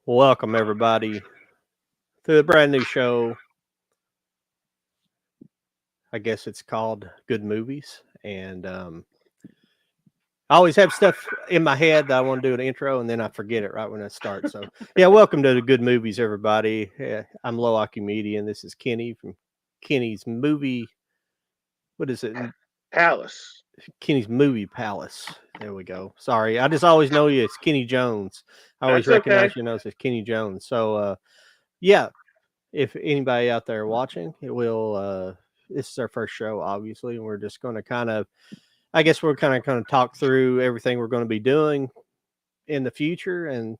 Welcome everybody to the brand new show. I guess it's called Good Movies, and I always have stuff in my head that I want to do an intro, and then I forget it right when I start. So, yeah, welcome to the Good Movies, everybody. I'm Low Comedian. This is Kenny from Kenny's Movie. What is it? Palace. Kenny's Movie Palace. There we go. Sorry, I just always know you. It's Kenny Jones. I always That's okay. recognize your nose as Kenny Jones. So, yeah, if anybody out there watching, it will. This is our first show, obviously, and we're just going to kind of, I guess, we're kind of talk through everything we're going to be doing in the future, and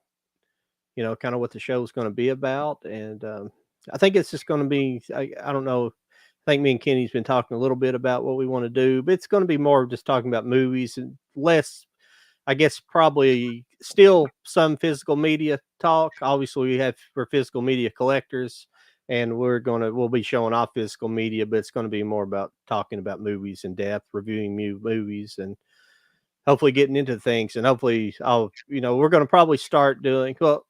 kind of what the show is going to be about. And I think it's just going to be. I don't know. I think me and Kenny's been talking a little bit about what we want to do, but it's going to be more just talking about movies and less. I guess probably still some physical media talk. Obviously, we're physical media collectors, and we'll be showing off physical media, but it's going to be more about talking about movies in depth, reviewing new movies, and hopefully getting into things. And hopefully, we're going to probably start doing. Well,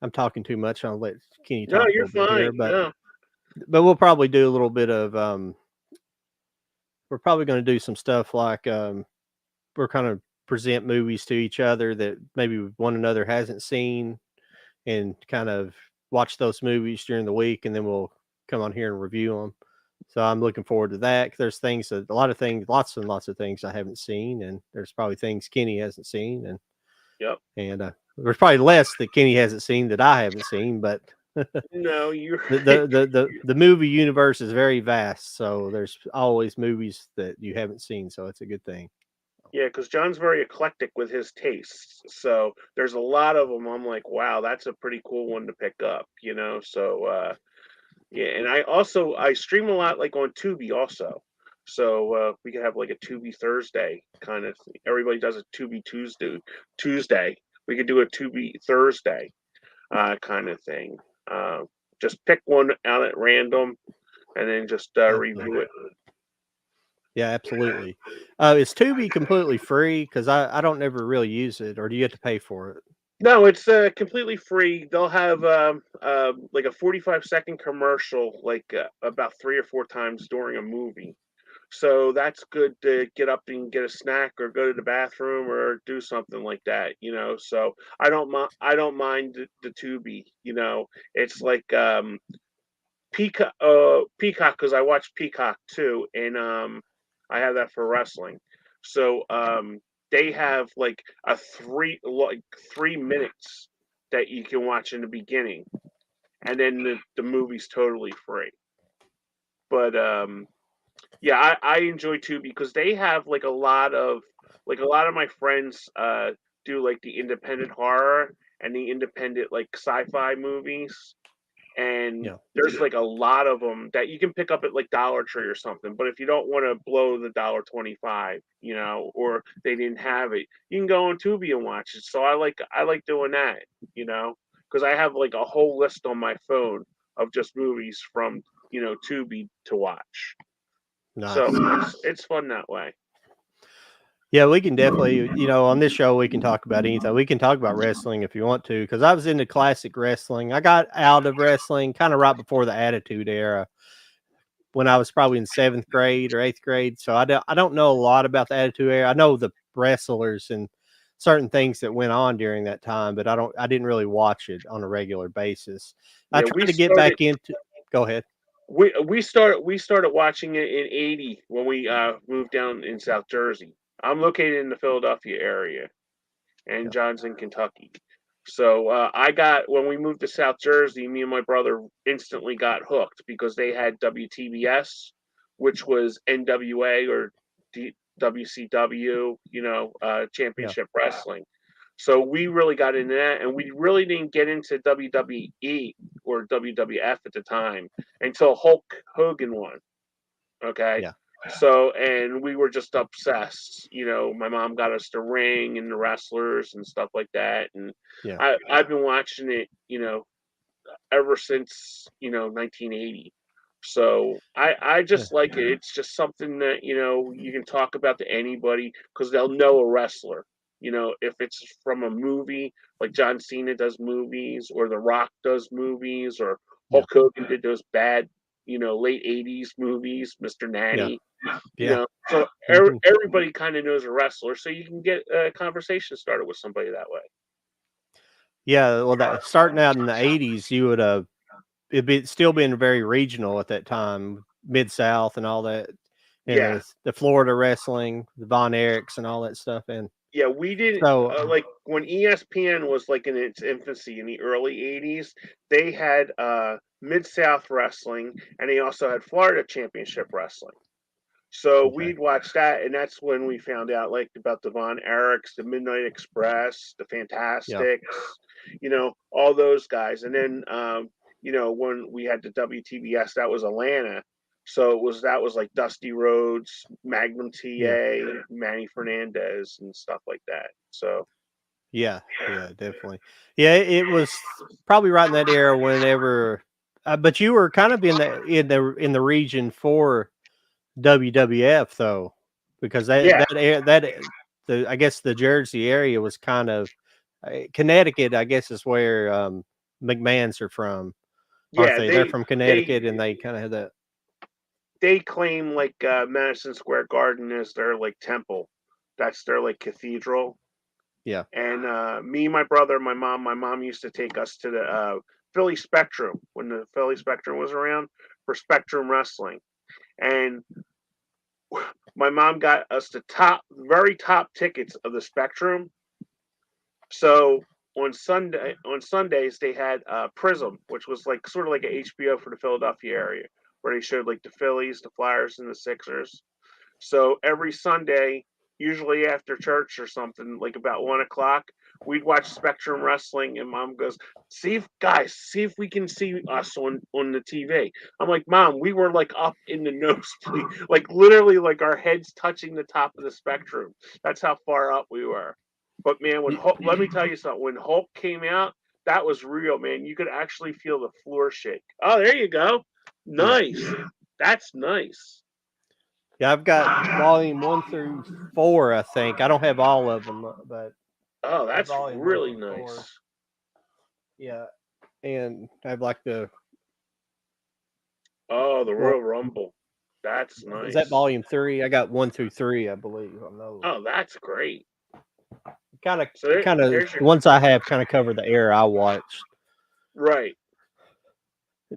I'm talking too much. I'll let Kenny No, talk a you're little bit here, fine. but No. we'll probably do a little bit of. We're probably going to do some stuff like we're kind of present movies to each other that maybe one another hasn't seen, and kind of watch those movies during the week, and then we'll come on here and review them. So I'm looking forward to that. 'Cause there's a lot of things, lots and lots of things I haven't seen, and there's probably things Kenny hasn't seen, Yep. and there's probably less that Kenny hasn't seen that I haven't seen. But No, you're the movie universe is very vast, so there's always movies that you haven't seen, so it's a good thing. yeah, because John's very eclectic with his tastes. So there's a lot of them. I'm like, wow, that's a pretty cool one to pick up. So yeah, and I stream a lot like on Tubi also. So we could have like a Tubi Thursday kind of. Everybody does a Tubi Tuesday. Tuesday we could do a Tubi Thursday kind of thing. Uh, just pick one out at random and then just review it. Yeah, absolutely. Is Tubi completely free? Because I don't ever really use it, or do you have to pay for it? No, it's completely free. They'll have like a 45-second commercial, like about 3 or 4 times during a movie. So that's good to get up and get a snack or go to the bathroom or do something like that. So I don't mind the Tubi. It's like Peacock because I watch Peacock too, and I have that for wrestling. So they have like a 3 minutes that you can watch in the beginning, and then the movie's totally free. But yeah, I enjoy too because they have like a lot of my friends do like the independent horror and the independent like sci-fi movies, and Yeah. there's like a lot of them that you can pick up at like Dollar Tree or something. But if you don't want to blow the $1.25, or they didn't have it, you can go on Tubi and watch it. So I like doing that, because I have like a whole list on my phone of just movies from Tubi to watch. So Nice. it's fun that way. Yeah, we can definitely, on this show, we can talk about anything. We can talk about wrestling if you want to, because I was into classic wrestling. I got out of wrestling kind of right before the Attitude Era when I was probably in seventh grade or eighth grade. So I don't know a lot about the Attitude Era. I know the wrestlers and certain things that went on during that time, but I didn't really watch it on a regular basis. I Yeah, tried to get back into. Go ahead. we started watching it in '80 when we moved down in South Jersey. I'm located in the Philadelphia area, and Yeah. John's in Kentucky. So I got when we moved to South Jersey, me and my brother instantly got hooked because they had WTBS, which was NWA or WCW, Yeah. Championship Wrestling. So we really got into that, and we really didn't get into WWE or WWF at the time until Hulk Hogan won. Okay. Yeah. So, and we were just obsessed. My mom got us the ring and the wrestlers and stuff like that. And Yeah. I've been watching it, ever since, 1980. So I Yeah. just like it. It's just something that, you can talk about to anybody because they'll know a wrestler. If it's from a movie, like John Cena does movies, or The Rock does movies, or Yeah. Hulk Hogan did those bad, late '80s movies, Mr. Yeah. Natty. Yeah. So Mhm. everybody kind of knows a wrestler, so you can get a conversation started with somebody that way. Yeah, well, that starting out in the '80s, you would it'd be still being very regional at that time, Mid South and all that, and Yeah, the Florida wrestling, the Von Erichs and all that stuff, and yeah, we didn't so like when ESPN was like in its infancy in the early '80s. They had Mid South Wrestling, and they also had Florida Championship Wrestling. So okay, we'd watch that, and that's when we found out like about the Von Erichs, the Midnight Express, the yeah, Fantastics, all those guys. And then when we had the WTBS, that was Atlanta. So that was like Dusty Rhodes, Magnum yeah, TA, Manny Fernandez, and stuff like that. So yeah, yeah, definitely, yeah. It was probably right in that era whenever, but you were kind of in the region for WWF though, because yeah, the I guess the Jersey area was kind of Connecticut. I guess is where McMahon's are from, aren't yeah, they? They're from they Connecticut, and they kind of had that. they claim like Madison Square Garden is their like temple. That's their like cathedral. Yeah, And me, my brother, my mom used to take us to the Philly Spectrum when the Philly Spectrum was around for Spectrum Wrestling. And my mom got us the very top tickets of the Spectrum. So on Sundays they had Prism, which was like sort of like a HBO for the Philadelphia area, where they showed like the Phillies, the Flyers, and the Sixers. So every Sunday, usually after church or something, like about 1 o'clock, we'd watch Spectrum Wrestling, and Mom goes, see if we can see us on the TV." I'm like, "Mom, we were like up in the nosebleed, like literally like our heads touching the top of the Spectrum. That's how far up we were." But man, Y- Let me tell you something. When Hulk came out, that was real, man. You could actually feel the floor shake. Oh, there you go. yeah, Nice. That's nice. yeah. I've got volume 1 through 4. I think I don't have all of them, but Oh, I have that's volume one really through four. nice. Yeah, and I have like the Oh, the well, Royal Rumble. That's is that nice. volume 3? I got 1 through 3, I believe, on those. Oh, that's great. Kind of, So kind of there's your the ones I have kind of cover the era I watched. right.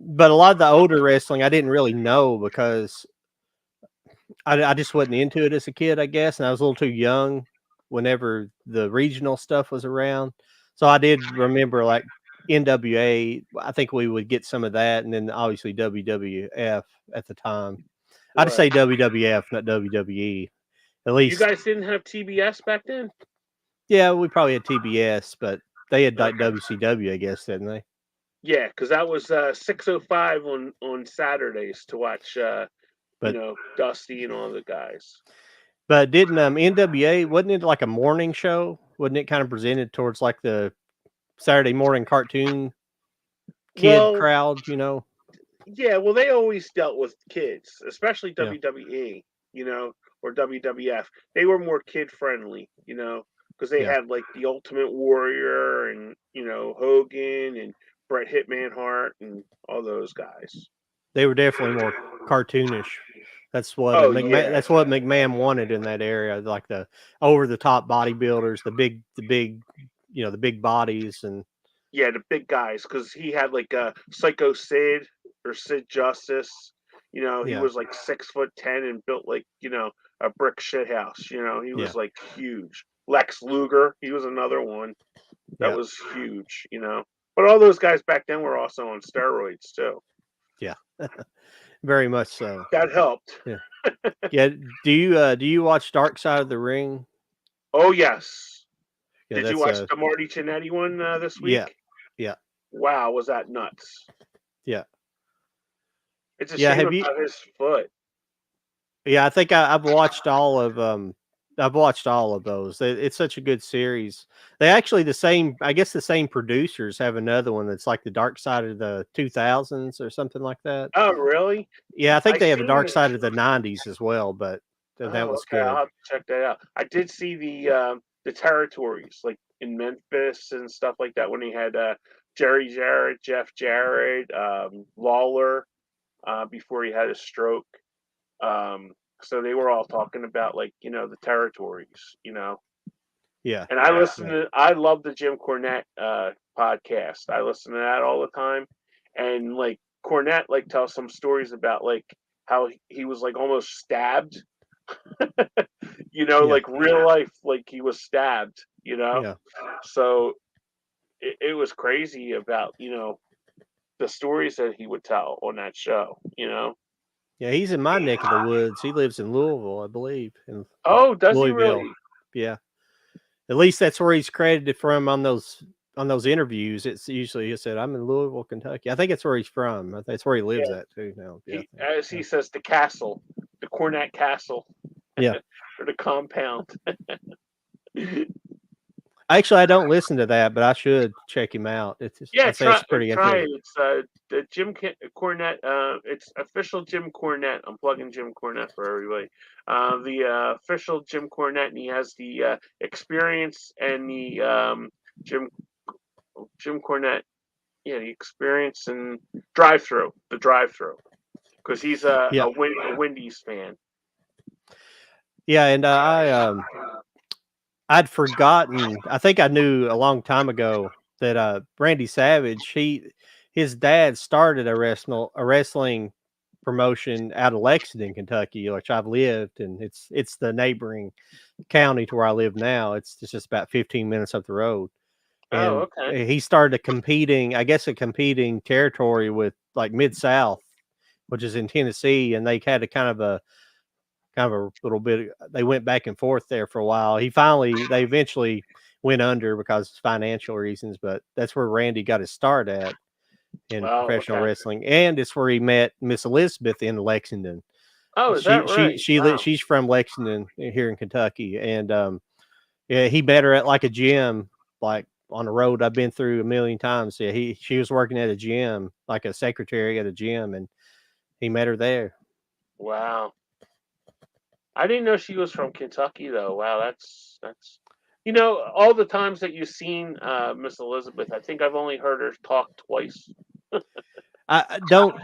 But a lot of the older wrestling I didn't really know because I just wasn't into it as a kid, I guess, and I was a little too young whenever the regional stuff was around. So I did remember like NWA. I think we would get some of that, and then obviously WWF at the time. I just say Right. WWF, not WWE. At You least, guys didn't have TBS back then? yeah, we probably had TBS, but they had like Okay. WCW, I guess, didn't they? Yeah, because that was 6:05 on Saturdays to watch But Dusty and all the guys. didn't NWA, wasn't it like a morning show? Wasn't it kind of presented towards like the Saturday morning cartoon kid Well, crowd, you know? yeah, well they always dealt with kids, especially Yeah, WWE, or WWF. They were more kid friendly, because they yeah. had like the Ultimate Warrior and Hogan and Bret Hitman Hart and all those guys. They were definitely more cartoonish. Oh yeah, That's what McMahon wanted in that area, like the over the top bodybuilders, the big bodies and yeah, the big guys, because he had like Psycho Sid or Sid Justice. He yeah, was like 6'10" and built like a brick shit house. He yeah, was like huge. Lex Luger, he was another one that yeah, was huge. But all those guys back then were also on steroids too. yeah. Very much so. That helped. Yeah. Yeah. Do you watch Dark Side of the Ring? Oh yes. Yeah, Did you that's watch the Marty Jannetty one this yeah, week? yeah, Wow, was that nuts? yeah. It's a Yeah, shame have you about his foot. Yeah, I think I've watched all of those. It's such a good series. They actually I guess the same producers have another one that's like the Dark Side of the 2000s or something like that. Oh really? Yeah, I think I they have a seen Dark it. Side of the '90s as well, but that Oh, was okay. I'll good. have to check that out. I did see the territories, like in Memphis and stuff like that, when he had Jerry Jarrett, Jeff Jarrett, Lawler, before he had a stroke. So they were all talking about, like, the territories, Yeah. and I love the Jim Cornette podcast. I listen to that all the time, and like Cornette like tells some stories about like how he was like almost stabbed, Yeah. like real life, like he was stabbed, Yeah. So it was crazy about the stories that he would tell on that show. Yeah. He's in my neck of the woods. He lives in Louisville, I believe, in Oh, does he Louisville. really? Yeah. At least that's where he's credited from on those interviews. It's usually he said, "I'm in Louisville, Kentucky." I think it's where he's from. That's where he lives at too now. Yeah. As he says, the castle, the Cornette Castle. Yeah. Or the compound. Actually, I don't listen to that, but I should check him out. It's it's pretty try interesting. it. It's the Jim Cornette. It's official Jim Cornette. I'm plugging Jim Cornette for everybody. The official Jim Cornette, and he has the experience and the Jim Cornette. Yeah, the experience and drive-through. The drive-through, because he's a Wendy's fan. Yeah, and I'd forgotten. I think I knew a long time ago that Randy Savage, his dad started a wrestling promotion out of Lexington, Kentucky, which I've lived, and it's the neighboring county to where I live now. It's just about 15 minutes up the road. And okay. he started a competing territory with like Mid-South, which is in Tennessee, and they had a kind of a little bit. They went back and forth there for a while. They eventually went under because of financial reasons, but that's where Randy got his start at in professional wrestling, and it's where he met Miss Elizabeth in Lexington. Oh, is that right? She's from Lexington here in Kentucky, and yeah, he met her at like a gym, like on the road I've been through a million times. Yeah, she was working at a gym, like a secretary at a gym, and he met her there. Wow. I didn't know she was from Kentucky, though. Wow, that's all the times that you've seen Miss Elizabeth, I think I've only heard her talk twice. I don't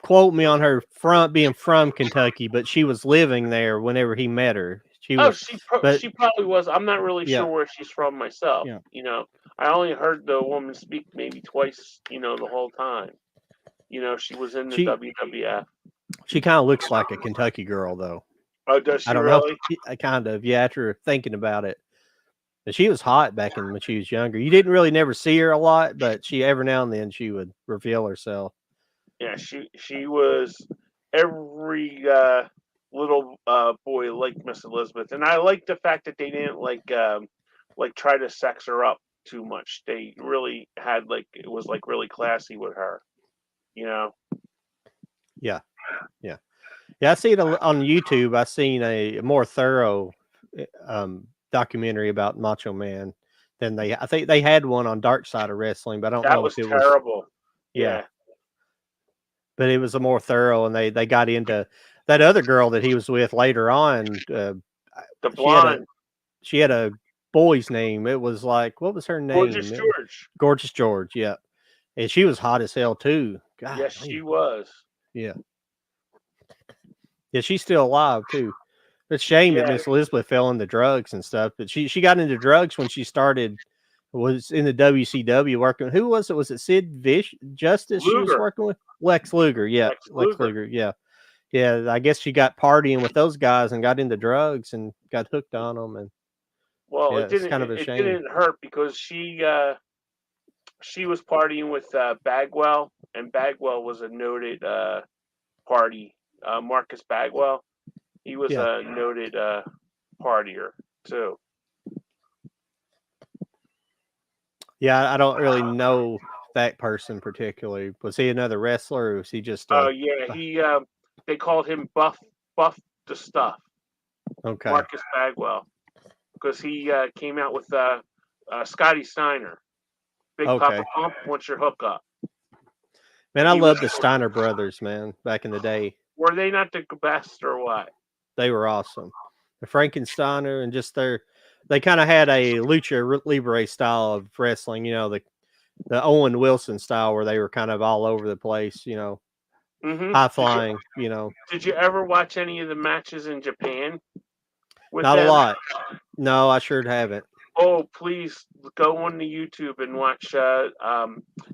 quote me on her being from Kentucky, but she was living there whenever he met her. She probably was. I'm not really sure where she's from myself. Yeah. I only heard the woman speak maybe twice. The whole time. She was in the WWF. She kind of looks like a Kentucky girl, though. Oh, does she? I don't really? know. I kind of, yeah. After thinking about it, but she was hot back when she was younger. You didn't really never see her a lot, but she every now and then she would reveal herself. Yeah, she was every little boy liked Miss Elizabeth, and I like the fact that they didn't like try to sex her up too much. They really had it was really classy with her, Yeah. Yeah, I see it on YouTube. I've seen a more thorough documentary about Macho Man than I think they had one on Dark Side of Wrestling, but I don't know if it was terrible. Yeah. But it was a more thorough, and they got into that other girl that he was with later on. The blonde. She had a boy's name. It was like, what was her name? Gorgeous George. Gorgeous George, yeah. And she was hot as hell too. God, yes, she was. Yeah. Yeah, she's still alive too. It's a shame that Miss Elizabeth fell into drugs and stuff, but she got into drugs when she was in the WCW working. Who was it? Was it Sid Justice Luger. She was working with? Lex Luger, yeah. Lex Luger, yeah. Yeah, I guess she got partying with those guys and got into drugs and got hooked on them. And it's kind of a shame. It didn't hurt because she was partying with Bagwell, and Bagwell was a noted party. Marcus Bagwell, he was a noted partier too. Yeah, I don't really know that person particularly. Was he another wrestler, or was he just? Oh yeah, he. They called him Buff the Stuff. Okay. Marcus Bagwell, because he came out with Scotty Steiner. Big Papa Pump, what's your hookup? Man, I love the Steiner brothers, man, back in the day. Were they not the best or what? They were awesome. The Frankensteiner and just they kind of had a lucha libre style of wrestling. You know, the Owen Wilson style where they were kind of all over the place. You know, high flying. You know, Did you ever watch any of the matches in Japan with not a them? lot. No, I sure haven't. Oh, please go on to YouTube and watch.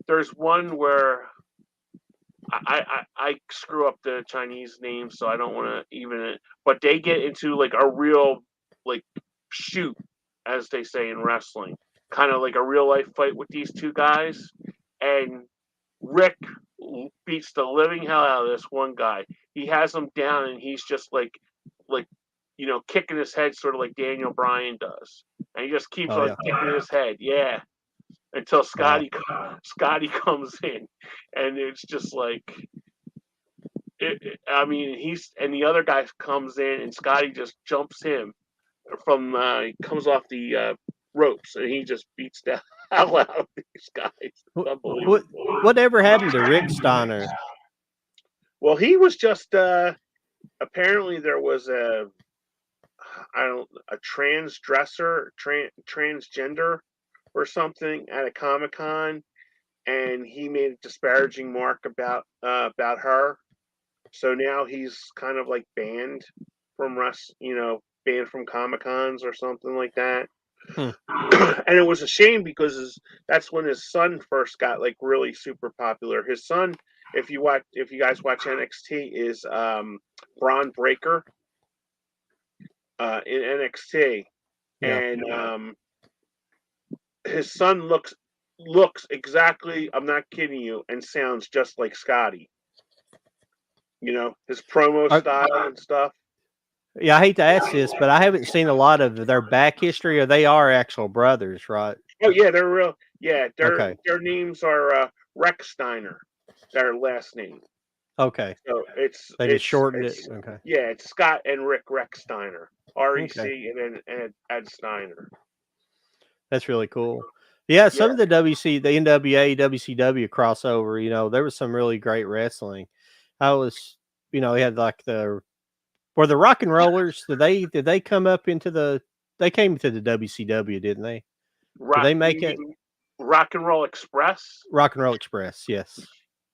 There's one where I screw up the Chinese name, so I don't want to even it. But they get into like a real like shoot, as they say in wrestling, kind of like a real life fight with these two guys, and Rick beats the living hell out of this one guy. He has him down, and he's just like kicking his head, sort of like Daniel Bryan does, and he just keeps on kicking his head, until Scotty comes in, and it's just like, the other guy comes in, and Scotty just jumps him from, he comes off the ropes, and he just beats the hell out of these guys. Unbelievable. Whatever happened to Rick Steiner? Well, he was just apparently there was a transgender or something at a Comic-Con, and he made a disparaging mark about her. So now he's kind of like banned from banned from Comic-Cons or something like that. And it was a shame because that's when his son first got like really super popular. His son, if you guys watch NXT, is Braun Breaker in NXT, and his son looks exactly, I'm not kidding you, and sounds just like Scotty. You know, his promo style and stuff. Yeah, I hate to ask this, but I haven't seen a lot of their back history, or they are actual brothers, right? Oh yeah, they're real. Yeah, their names are Rex Steiner, their last name. Okay. So they just shortened it. Okay. Yeah, it's Scott and Rex Steiner. REC and then Ed Steiner. That's really cool. Yeah, some of the the NWA, WCW crossover, you know, there was some really great wrestling. I was, you know, they had like the Rock and Rollers, did they come up into they came to the WCW, didn't they? Did they make it? Rock and Roll Express? Rock and Roll Express, yes.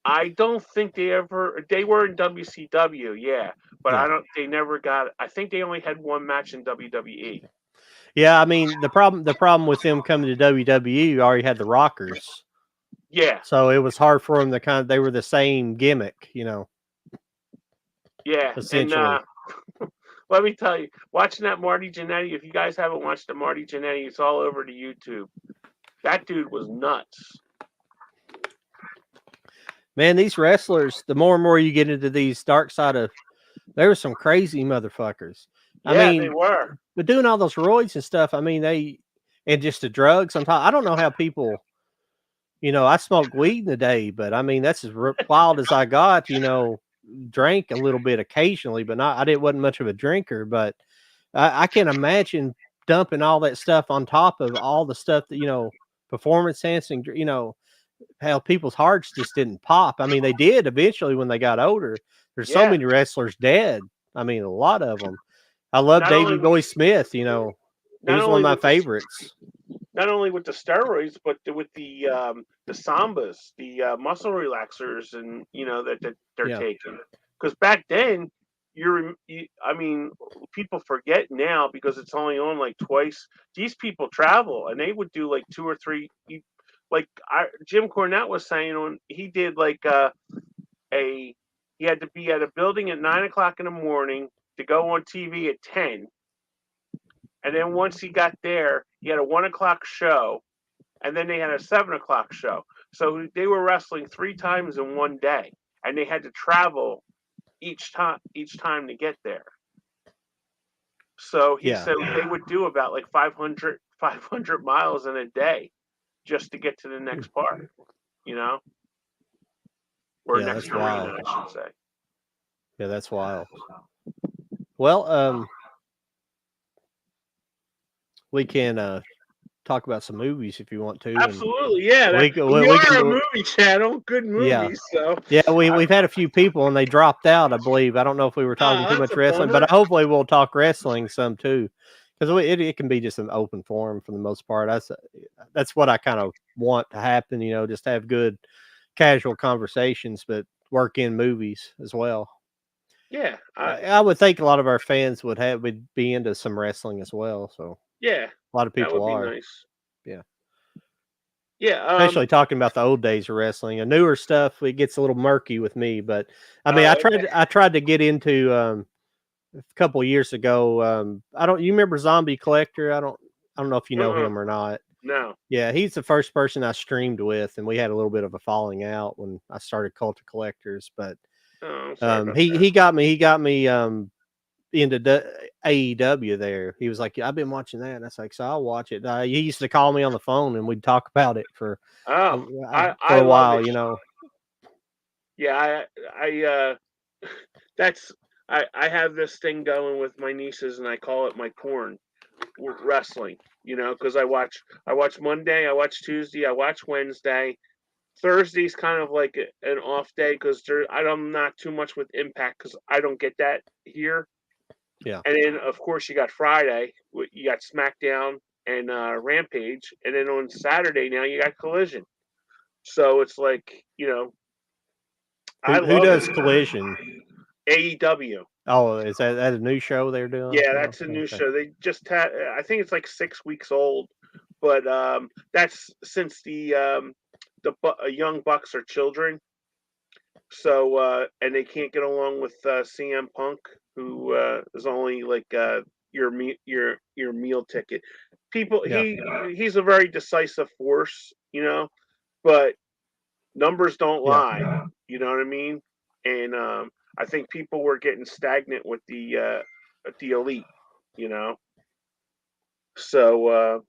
I don't think they were in WCW, yeah, but they never got, I think they only had one match in WWE. Yeah, I mean, the problem with them coming to WWE, you already had the Rockers. Yeah. So it was hard for them to they were the same gimmick, you know. Yeah. Essentially. And let me tell you, watching that Marty Jannetty, if you guys haven't watched the Marty Jannetty, it's all over to YouTube. That dude was nuts. Man, these wrestlers, the more and more you get into these dark side of, there were some crazy motherfuckers. Yeah, I mean, they were. But doing all those roids and stuff, I mean, and just the drugs. I don't know how people, you know, I smoked weed in the day, but I mean, that's as wild as I got, you know, drank a little bit occasionally, but I wasn't much of a drinker, but I can't imagine dumping all that stuff on top of all the stuff that, you know, performance enhancing, you know, how people's hearts just didn't pop. I mean, they did eventually when they got older. There's so many wrestlers dead. I mean, a lot of them. I love Davey Boy Smith, you know. He was one of my favorites. Not only with the steroids, but with the Sambas, the muscle relaxers, and you know that they're taking. Because back then, I mean, people forget now because it's only on like twice. These people travel, and they would do like 2 or 3. Like Jim Cornette was saying, he did like he had to be at a building at 9 o'clock in the morning to go on TV at 10. And then once he got there, he had a 1 o'clock show, and then they had a 7 o'clock show. So they were wrestling 3 times in one day, and they had to travel each time to get there. So he said they would do about like 500 miles in a day just to get to the next part, you know, or next arena, I should say. Yeah, that's wild. Well, we can talk about some movies if you want to. Absolutely, yeah. We are a movie channel. Good movies. Yeah, we've had a few people and they dropped out, I believe. I don't know if we were talking too much wrestling, but hopefully we'll talk wrestling some too. because it can be just an open forum for the most part. That's what I kind of want to happen. Just have good casual conversations, but work in movies as well. Yeah, I would think a lot of our fans would be into some wrestling as well. So yeah, a lot of that people would be are. nice. Yeah. Yeah, Especially talking about the old days of wrestling. A newer stuff, it gets a little murky with me. But I mean, okay. I tried to get into a couple of years ago. I don't. You remember Zombie Collector? I don't know if you know Uh-uh. him or not. No. Yeah, he's the first person I streamed with, and we had a little bit of a falling out when I started Cult of Collectors. But Oh, I'm sorry about that. he got me into AEW. There, he was like, yeah, "I've been watching that," and I was like, "So I'll watch it." He used to call me on the phone, and we'd talk about it Oh, for I a love while. it. Yeah, I that's I have this thing going with my nieces, and I call it my porn wrestling. Because I watch Monday, I watch Tuesday, I watch Wednesday. Thursday's kind of like an off day because I'm not too much with Impact because I don't get that here. Yeah. And then of course you got Friday, you got SmackDown and Rampage, and then on Saturday now you got Collision. So it's like I Who love does it. Collision? AEW. Oh, is that a new show they're doing? Yeah, Oh, that's a new okay. show. They just had, I think it's like 6 weeks old, but that's since the young bucks are children. So and they can't get along with CM Punk, who is only like your meal ticket. People, Yeah. he's a very decisive force, but numbers don't Yeah. lie. You know what I mean? And I think people were getting stagnant with the elite. You know, so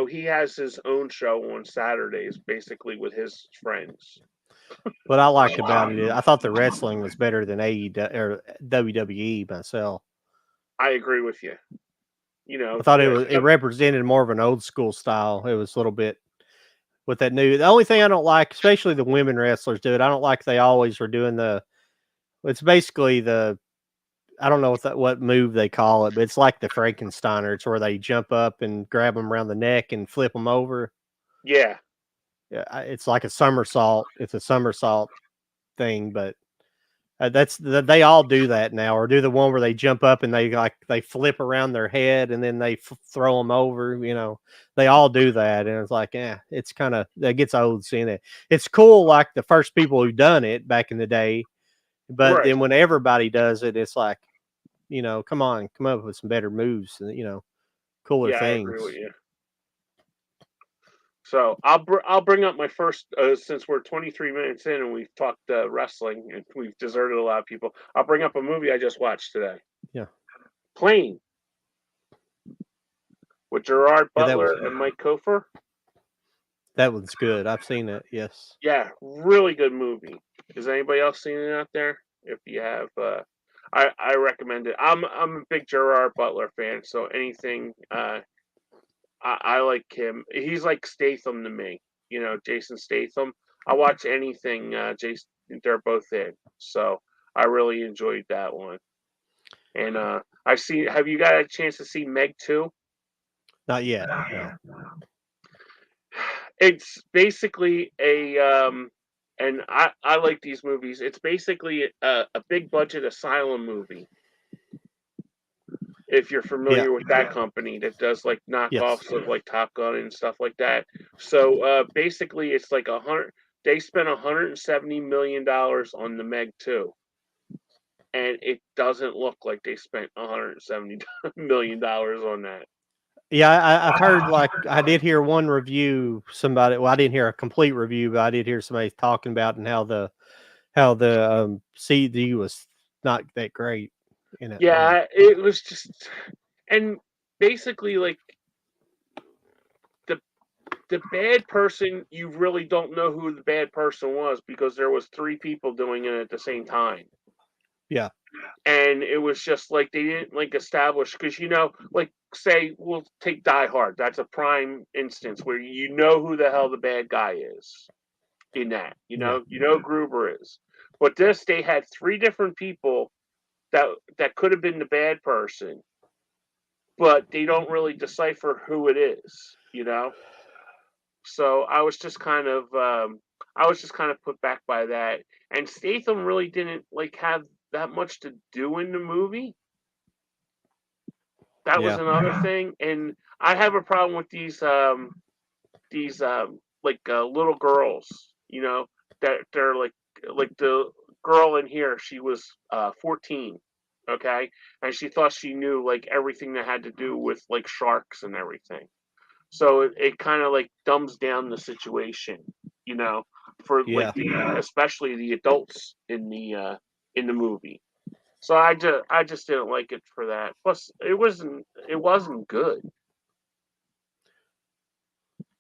he has his own show on Saturdays, basically with his friends. What I liked about it is I thought the wrestling was better than AEW or WWE myself. I agree with you. I thought Yeah, it represented more of an old school style. It was a little bit with that new. The only thing I don't like, especially the women wrestlers do it. I don't like they always were doing the. It's basically the. I don't know what move they call it, but it's like the Frankensteiner. It's where they jump up and grab them around the neck and flip them over. yeah, Yeah, it's like a somersault. It's a somersault thing, but they all do that now, or do the one where they jump up and they flip around their head and then they throw them over. They all do that, and it's like, it's kind of that gets old seeing it. It's cool, like the first people who done it back in the day, but right. then when everybody does it, it's like, come on, come up with some better moves, and cooler Yeah, I things. agree with you. So I'll bring up my first since we're 23 minutes in and we've talked wrestling and we've deserted a lot of people. I'll bring up a movie I just watched today. Yeah, Plane with Gerard yeah, Butler and Mike Kofer. that one's good. I've seen it. Yes. Yeah, really good movie. Has anybody else seen it out there? If you have, I recommend it. I'm a big Gerard Butler fan, so anything I like him. He's like Statham to me. Jason Statham. I watch anything Jason. They're both in, so I really enjoyed that one. And I see. Have you got a chance to see Meg 2? Not yet. No. It's basically and I like these movies. It's basically a big budget asylum movie. If you're Yeah. familiar with that company that does like Yes. knockoffs of like Top Gun and stuff like that. So basically, it's like 100. They spent $170 million on the Meg 2, and it doesn't look like they spent $170 million on that. Yeah, I've heard, like, I did hear one review. Somebody, well, I didn't hear a complete review, but I did hear somebody talking about and how the CD was not that great in it. Yeah. Yeah, it was just, and basically like the the bad person, you really don't know who the bad person was because there was three people doing it at the same time. Yeah. And it was just like they didn't like establish because like say we'll take Die Hard. That's a prime instance where you know who the hell the bad guy is in that. Yeah. Gruber is. But this they had three different people that could have been the bad person. but they don't really decipher who it is, So I was just kind of put back by that. And Statham really didn't like have that much to do in the movie. That was Yeah. another thing. And I have a problem with these little girls, that they're like the girl in here. She was 14, okay, and she thought she knew like everything that had to do with like sharks and everything. So it kind of like dumbs down the situation, you know, for like Yeah. especially the adults in the movie. So I just didn't like it for that. Plus, it wasn't good.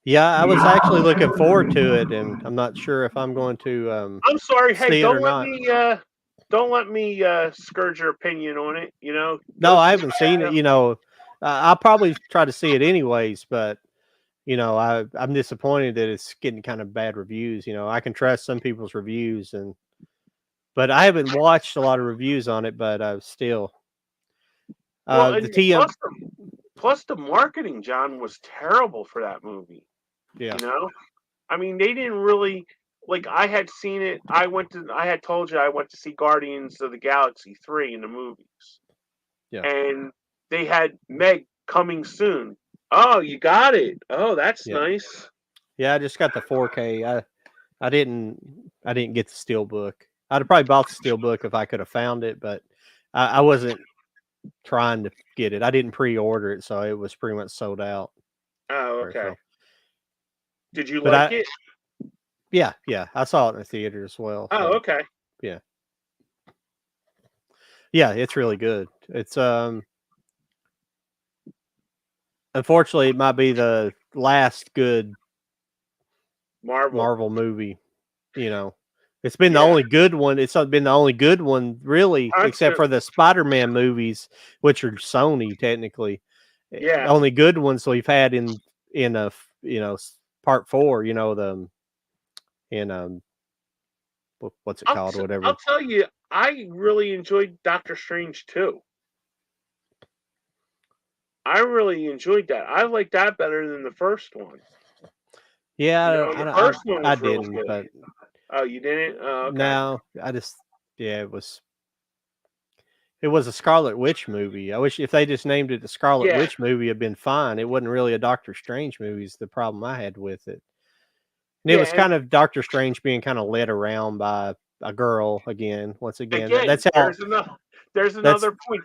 Yeah, I was actually looking forward to it, and I'm not sure if I'm going to I'm sorry. Hey, see it or not. don't let me scourge your opinion on it. No, Go I check haven't it seen it. out. I'll probably try to see it anyways, but I'm disappointed that it's getting kind of bad reviews. I can trust some people's reviews, but I haven't watched a lot of reviews on it. But still, Well, the and TM, plus the marketing, John, was terrible for that movie. yeah, You know, I mean, they didn't really like. I had seen it. I had told you I went to see Guardians of the Galaxy 3 in the movies, yeah, and they had Meg coming soon. Oh, you got it. Oh, that's yeah, nice. yeah. I just got the 4K. I didn't get the Steelbook. I'd have probably bought the Steelbook if I could have found it, but I wasn't trying to get it. I didn't pre-order it, so it was pretty much sold out. Oh, okay. So, Did you but like it? yeah, I saw it in the theater as well. Oh, So okay. yeah, yeah, it's really good. It's unfortunately it might be the last good Marvel. Marvel movie. You know, it's been the Yeah. only good one. It's not been the only good one really, except Constant. for the Spider-Man movies, which are Sony technically. The Yeah. only good ones we've had in a part 4. The in what's it called, I'll whatever. tell you, I really enjoyed Doctor Strange too. I really enjoyed that. I like that better than the first one. Yeah, The I first one I was real didn't, good. but Oh, you didn't? Oh, okay. no, I just yeah, it was a Scarlet Witch movie. I wish if they just named it the Scarlet Yeah, Witch movie, it'd been fine. It wasn't really a Doctor Strange movie. Is the problem I had with it. And it yeah, was and kind of Doctor Strange being kind of led around by a girl again. Once again, again, there's that's another point.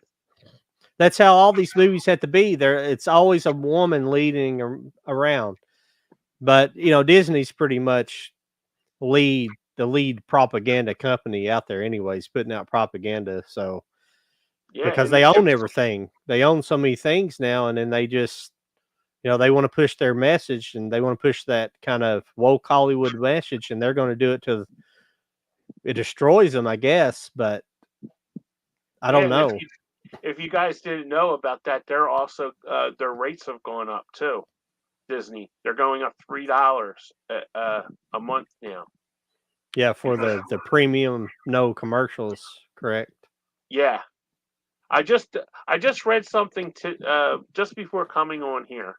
that's how all these movies have to be. It's always a woman leading around. But Disney's pretty much the lead propaganda company out there, anyways, putting out propaganda. So Yeah, because and they the own ships. everything, they own so many things now, and then they just they want to push their message and they want to push that kind of woke Hollywood message, and they're going to do it to it destroys them, I guess. But I Yeah, don't and if know. you guys didn't know about that, they're also their rates have gone up too. Disney, they're going up $3 a month now. Yeah, for the premium, no commercials, correct? Yeah, I just read something just before coming on here,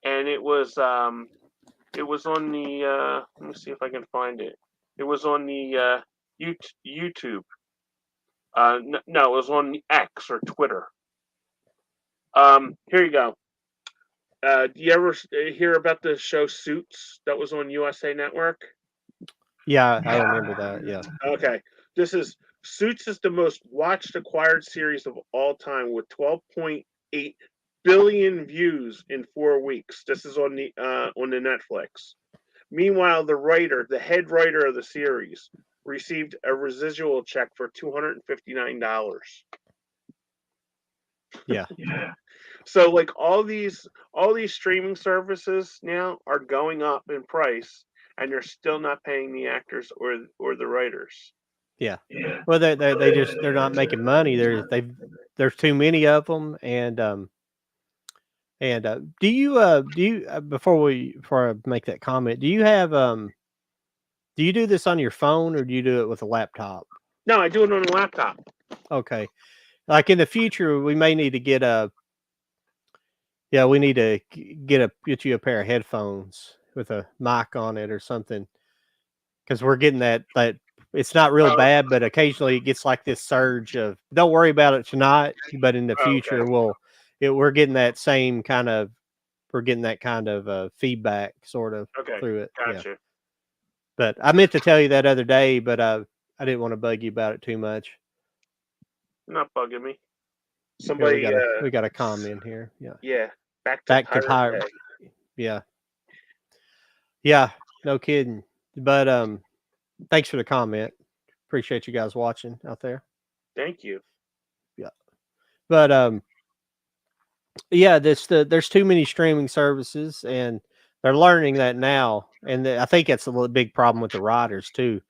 and it was on the let me see if I can find it. It was on the YouTube. No, it was on X or Twitter. Here you go. Do you ever hear about the show Suits that was on USA Network? Yeah, I remember that. Yeah, Okay, this is Suits is the most watched acquired series of all time with 12.8 billion views in 4 weeks. This is on the Netflix. Meanwhile, the head writer of the series, received a residual check for $259. yeah, So, like all these streaming services now are going up in price, and they're still not paying the actors or the writers. yeah. Well, they're not making money. There's too many of them, and do you before I make that comment, do you do this on your phone or do you do it with a laptop? No, I do it on a laptop. Okay, like in the future, we may need to get Yeah, we need to get you a pair of headphones with a mic on it or something, because we're getting that. It's not real Oh, bad, but occasionally it gets like this surge of don't worry about it tonight, but in the okay. future we're getting that same kind of we're getting that kind of feedback sort of Okay. through it. Yeah. Gotcha. But I meant to tell you that other day, but I didn't want to bug you about it too much. Not bugging me. Here Somebody, we got a comment here. Yeah. yeah, back to Back to Pirate pirate. Bay. Yeah. Yeah. No kidding. But thanks for the comment. Appreciate you guys watching out there. Thank you. Yeah. But yeah, there's too many streaming services, and they're learning that now. And I think that's a little big problem with the writers too.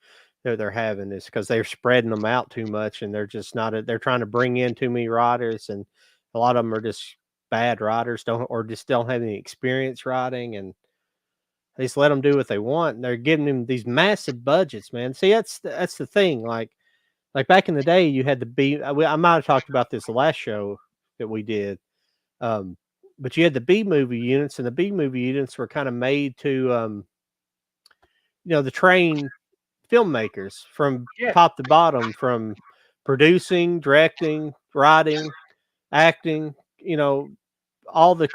That they're having is because they're spreading them out too much, and they're just not. They're trying to bring in too many writers, and a lot of them are just bad writers, just don't have any experience writing, and they just let them do what they want. And they're giving them these massive budgets, man. See, that's the thing. Like back in the day, you had the B. I might have talked about this the last show that we did. Um, but you had the B movie units, and the B movie units were kind of made to, the train filmmakers from Yeah. top to bottom, from producing, directing, writing, acting. You know, all the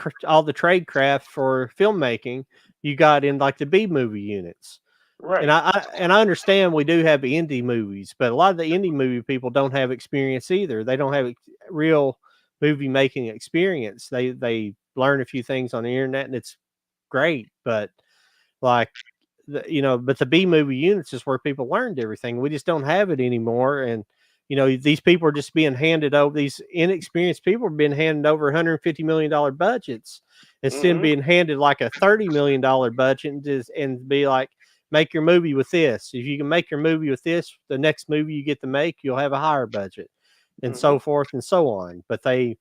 trade craft for filmmaking. You got in like the B movie units. And Right. I understand we do have indie movies, but a lot of the indie movie people don't have experience either. They don't have real movie making experience. They learn a few things on the internet, and it's great, but like but the B movie units is where people learned everything. We just don't have it anymore, and these people are just being handed over. These inexperienced people are being handed over $150 million budgets instead of Mm-hmm. being handed like a $30 million budget and be like, make your movie with this. If you can make your movie with this, the next movie you get to make, you'll have a higher budget, and Mm-hmm. so forth and so on. But they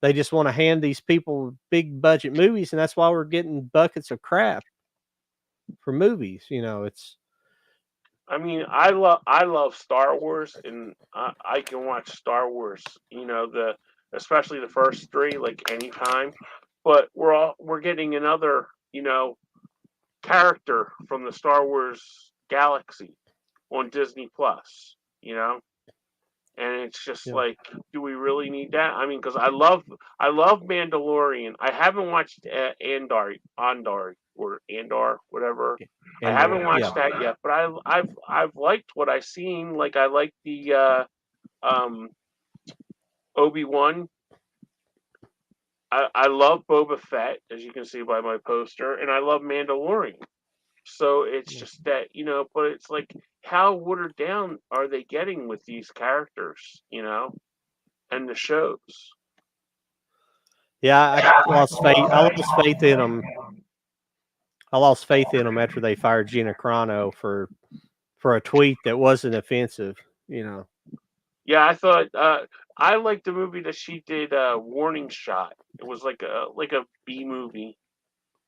just want to hand these people big budget movies, and that's why we're getting buckets of crap for movies. It's I mean, I love Star Wars, and I can watch Star Wars. Especially the first three, like anytime. But we're getting another character from the Star Wars galaxy on Disney Plus. And it's just yeah. like, do we really need that? I mean, because I love Mandalorian. I haven't watched Andor, or Andor, whatever. I haven't Andor, yeah. watched that yet, but I've liked what I've seen. Like, I like the um, Obi-Wan. I love Boba Fett, as you can see by my poster, and I love Mandalorian. So it's Yeah. just that, but it's like, how watered down are they getting with these characters, and the shows? Yeah, I lost faith. I lost faith in them. I lost faith in them after they fired Gina Carano for a tweet that wasn't offensive. You know, Yeah, I thought I liked the movie that she did, Warning Shot. It was like a B movie,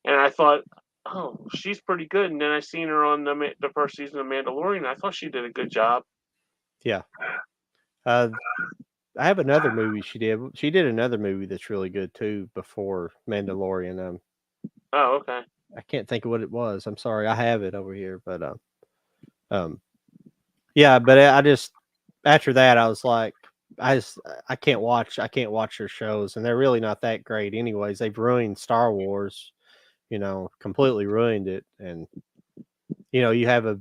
and I thought, oh, she's pretty good. And then I seen her on the first season of Mandalorian. I thought she did a good job. yeah. Uh, I have another movie she did. She did another movie that's really good too before Mandalorian. Oh, okay. I can't think of what it was. I'm sorry. I have it over here, but um, yeah. But I just after that, I was like, I can't watch. I can't watch her shows, and they're really not that great, anyways. They've ruined Star Wars. Completely ruined it, and you have a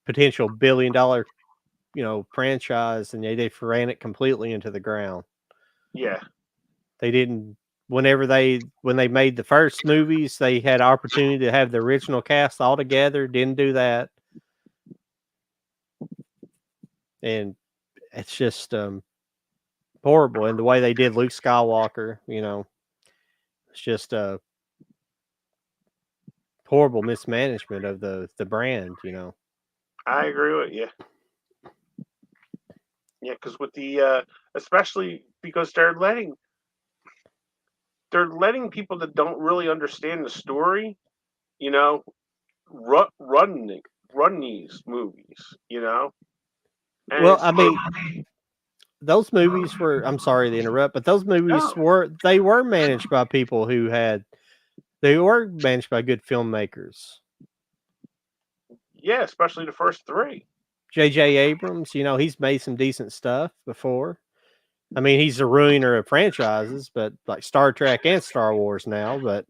potential $1 billion franchise, and they ran it completely into the ground. Yeah. They didn't. When they made the first movies, they had opportunity to have the original cast all together. Didn't do that, and it's just horrible. And the way they did Luke Skywalker, it's just a horrible mismanagement of the brand. I agree with you. Yeah, because with especially because they're letting people that don't really understand the story, you know, run these movies, and Well, it's I mean, those movies were. I'm sorry to interrupt, but those movies No. were managed by people who had. They were managed by good filmmakers. Yeah, especially the first three. J.J. Abrams, he's made some decent stuff before. I mean, he's a ruiner of franchises, but like Star Trek and Star Wars now. But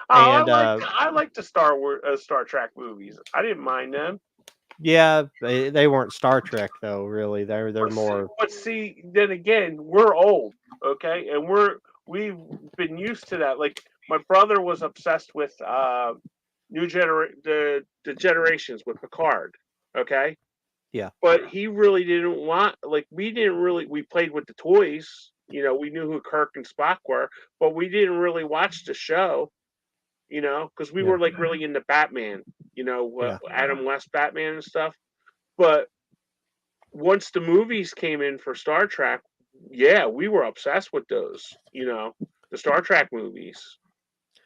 and I like the Star Trek movies. I didn't mind them. yeah, they weren't Star Trek though. Really, they're more. But see, then again, we're old, okay, and we've been used to that. Like my brother was obsessed with the generations with Picard, okay. Yeah. But he really didn't want, like, we played with the toys, we knew who Kirk and Spock were, but we didn't really watch the show, because we were like really into Batman, Adam West Batman and stuff. But once the movies came in for Star Trek, yeah, we were obsessed with those, the Star Trek movies,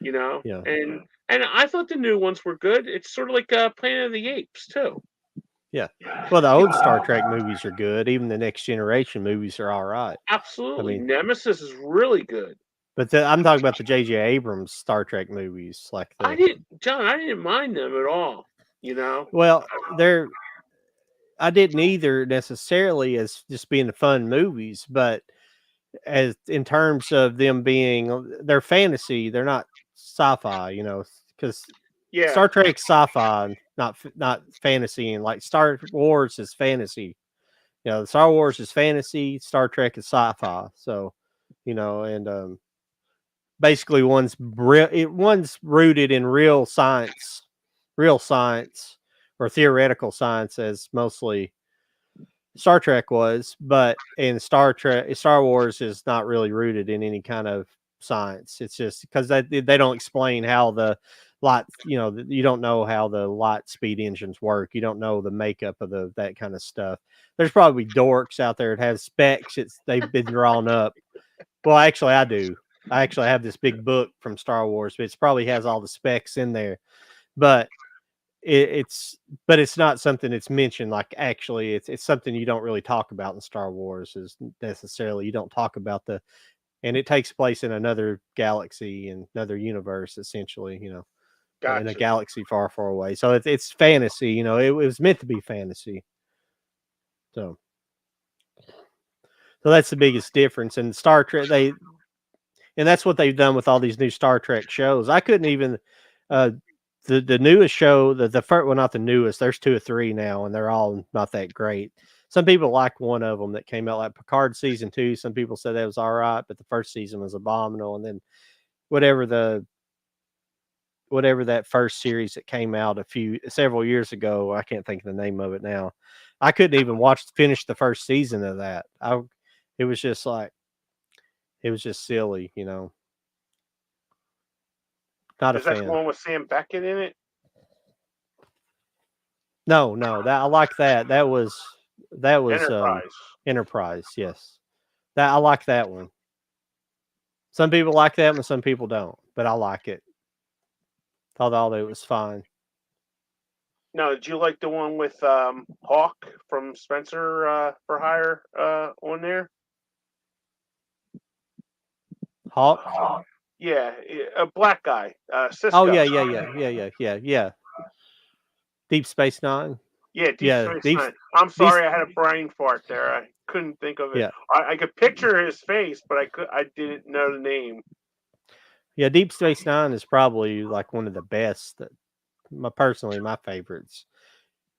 Yeah. and I thought the new ones were good. It's sort of like Planet of the Apes too. Yeah. Well, the old Star Trek movies are good. Even the Next Generation movies are all right. Absolutely. Nemesis is really good. But I'm talking about the J.J. Abrams Star Trek movies. I didn't mind them at all, Well, I didn't either necessarily as just being the fun movies, but as in terms of them being, they're fantasy, they're not sci-fi, because Star Trek's sci-fi, not fantasy, and like Star Wars is fantasy. Star Wars is fantasy, Star Trek is sci-fi. So, and basically one's rooted in real science or theoretical science, as mostly Star Trek was, but in Star Wars is not really rooted in any kind of science. It's just because they don't explain how the light, you don't know how the light speed engines work. You don't know the makeup of that kind of stuff. There's probably dorks out there that have specs they've been drawn up. Well, actually, I do. I actually have this big book from Star Wars, but it probably has all the specs in there. But it's not something that's mentioned. Like, actually, it's something you don't really talk about in Star Wars. Is necessarily, you don't talk about and it takes place in another galaxy and another universe, essentially. Gotcha. In a galaxy far, far away. So it's fantasy. It was meant to be fantasy. So that's the biggest difference. And Star Trek, and that's what they've done with all these new Star Trek shows. I couldn't even the newest show, the first, well, not the newest. There's 2 or 3 now, and they're all not that great. Some people like one of them that came out, like Picard season 2. Some people said that was all right, but the first season was abominable. And then whatever that first series that came out several years ago, I can't think of the name of it now. I couldn't even finish the first season of that. It was just silly, Not Is a fan. that the one with Sam Beckett in it? No, I like that. That was Enterprise. Enterprise, yes. I like that one. Some people like that and some people don't, but I like it. Thought all it was fine. No, did you like the one with Hawk from Spencer for Hire on there? Hawk? Yeah, a black guy. Cisco. Oh yeah. Deep Space Nine. Yeah, Space Nine. I'm sorry, I had a brain fart there. I couldn't think of it. Yeah. I could picture his face, but I didn't know the name. Yeah, Deep Space Nine is probably like one of the best. Personally, my favorites.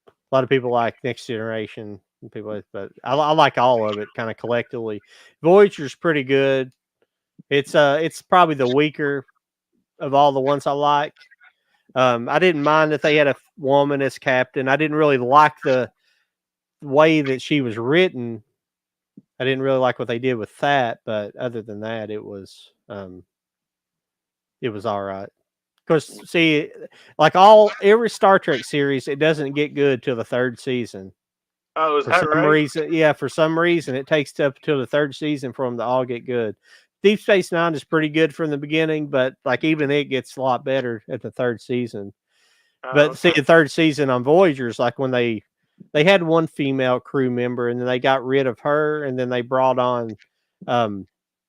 A lot of people like Next Generation, but I like all of it kind of collectively. Voyager's pretty good. It's probably the weaker of all the ones I like. I didn't mind that they had a woman as captain. I didn't really like the way that she was written. I didn't really like what they did with that, but other than that, it was all right. Because see, like every Star Trek series, it doesn't get good till the 3rd season. Oh, is that right? For some reason, it takes up till the 3rd season for them to all get good. Deep Space Nine is pretty good from the beginning, but like even it gets a lot better at the 3rd season. But see, the 3rd season on Voyager is like when they they had one female crew member, and then they got rid of her, and then they brought on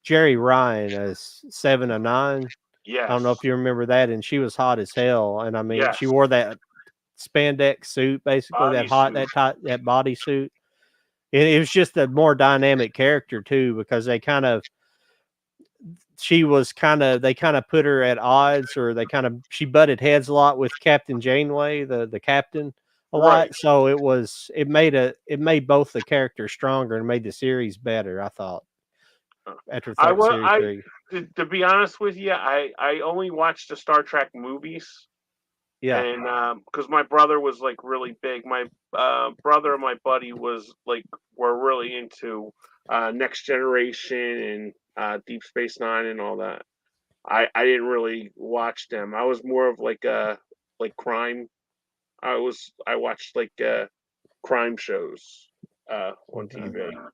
Jerry Ryan as 7 of 9. I don't know Yes. if you remember that, and she was hot as hell. And I mean, she Yes. wore that spandex suit, basically Bodysuit. that bodysuit. It was just a more dynamic character too, because they kind of put her at odds, or she butted heads a lot with Captain Janeway, the captain, a Right. lot. So it made both the characters stronger and made the series better, I thought, after series I 3. to be honest with you, I only watched the Star Trek movies, Yeah. and because my brother was like really big, my brother and my buddy were really into Next Generation and Deep Space Nine and all that. I didn't really watch them. I was more of like crime. I watched crime shows on Okay. TV.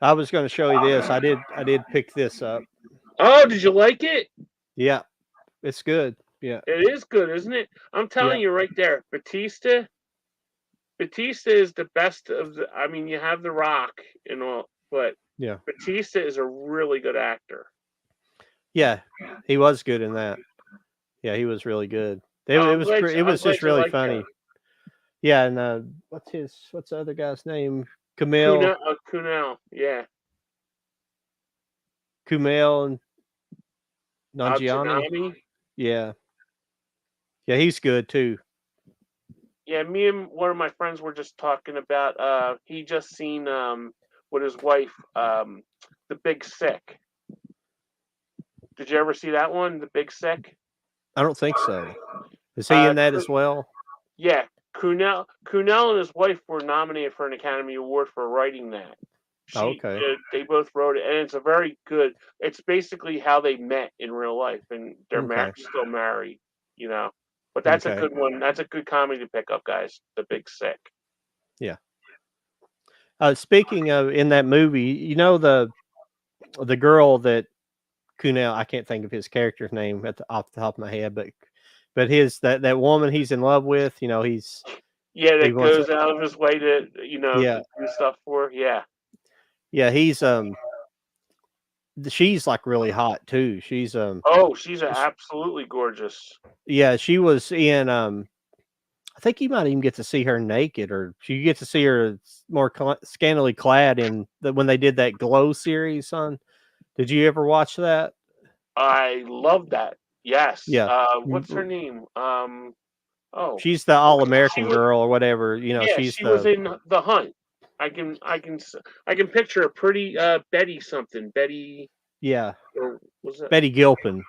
I was going to show you this. I did pick this up. Oh, did you like it? Yeah, it's good. Yeah. It is good, isn't it? I'm telling Yeah. you right there, Batista is the best of the. I mean, you have The Rock and all, but Yeah. Batista is a really good actor. Yeah. He was good in that. Yeah, he was really good. It I'm was glad. it I'm was glad just you really like that. funny. Yeah, and what's the other guy's name? Kumail Kumail, yeah. and Nanjiani. Janami. Yeah. Yeah, he's good too. Yeah, me and one of my friends were just talking about. He just seen with his wife, The Big Sick. Did you ever see that one, The Big Sick? I don't think so. Is he in that as well? Yeah, Kumail and his wife were nominated for an Academy Award for writing that. Oh, okay. They both wrote it, and it's a very good. It's basically how they met in real life, and they're Okay. still married, you know. But that's a Okay. good one. That's a good comedy to pick up, guys. The Big Sick. Yeah. Speaking of in that movie, you know the girl that Kumail, I can't think of his character's name off the top of my head, but his that woman he's in love with, he's Yeah, he that wants to, goes out of his way to yeah, to do stuff for. Yeah. yeah, she's like really hot too. She's Oh, she's sh- absolutely gorgeous. yeah, she was in I think you might even get to see her naked, or you get to see her more scantily clad when they did that Glow series on. Did you ever watch that? I love that. Yes. Yeah. What's her name? Oh, She's the well, all she American was. girl or whatever. Yeah, She's she was the in The Hunt. I can picture a pretty Betty something. Betty, yeah, or was it? Betty Gilpin.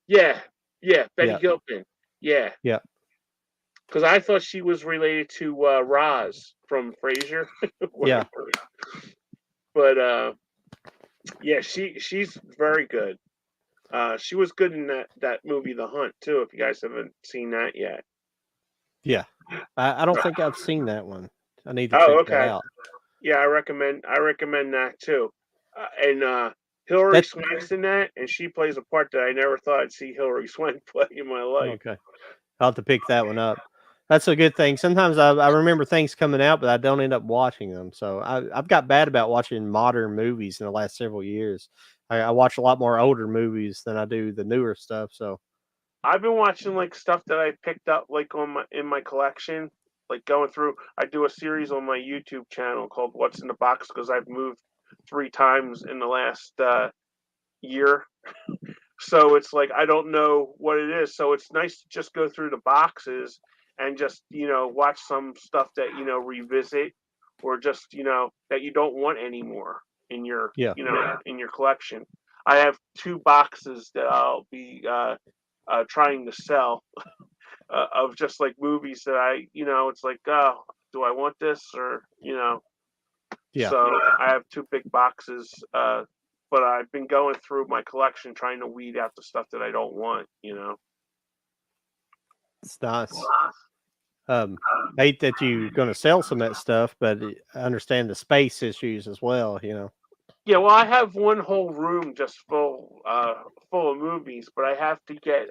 Yeah, yeah, Betty Yeah. Gilpin. Yeah. Yeah. Because I thought she was related to Roz from Frasier. Yeah. But yeah, she's very good. She was good in that movie The Hunt too. If you guys haven't seen that yet. Yeah. I don't think I've seen that one. I need to Oh, check that okay. out. Yeah, I recommend that too. And Hilary That's Swank's in that, and she plays a part that I never thought I'd see Hilary Swank play in my life. okay. I'll have to pick that one up. That's a good thing. Sometimes I remember things coming out, but I don't end up watching them. So I've got bad about watching modern movies in the last several years. I watch a lot more older movies than I do the newer stuff. So I've been watching like stuff that I picked up like in my collection, like going through. I do a series on my YouTube channel called "What's in the Box" because I've moved 3 times in the last year. So it's like I don't know what it is. So it's nice to just go through the boxes and just watch some stuff that revisit, or just that you don't want anymore in your yeah. in your collection. I have 2 boxes that I'll be trying to sell of just like movies that it's like, oh, do I want this, or Yeah. so I have 2 big boxes, but I've been going through my collection trying to weed out the stuff that I don't want. It's nice. I hate that you're going to sell some of that stuff, but I understand the space issues as well. Yeah, well, I have one whole room just full of movies, but I have to get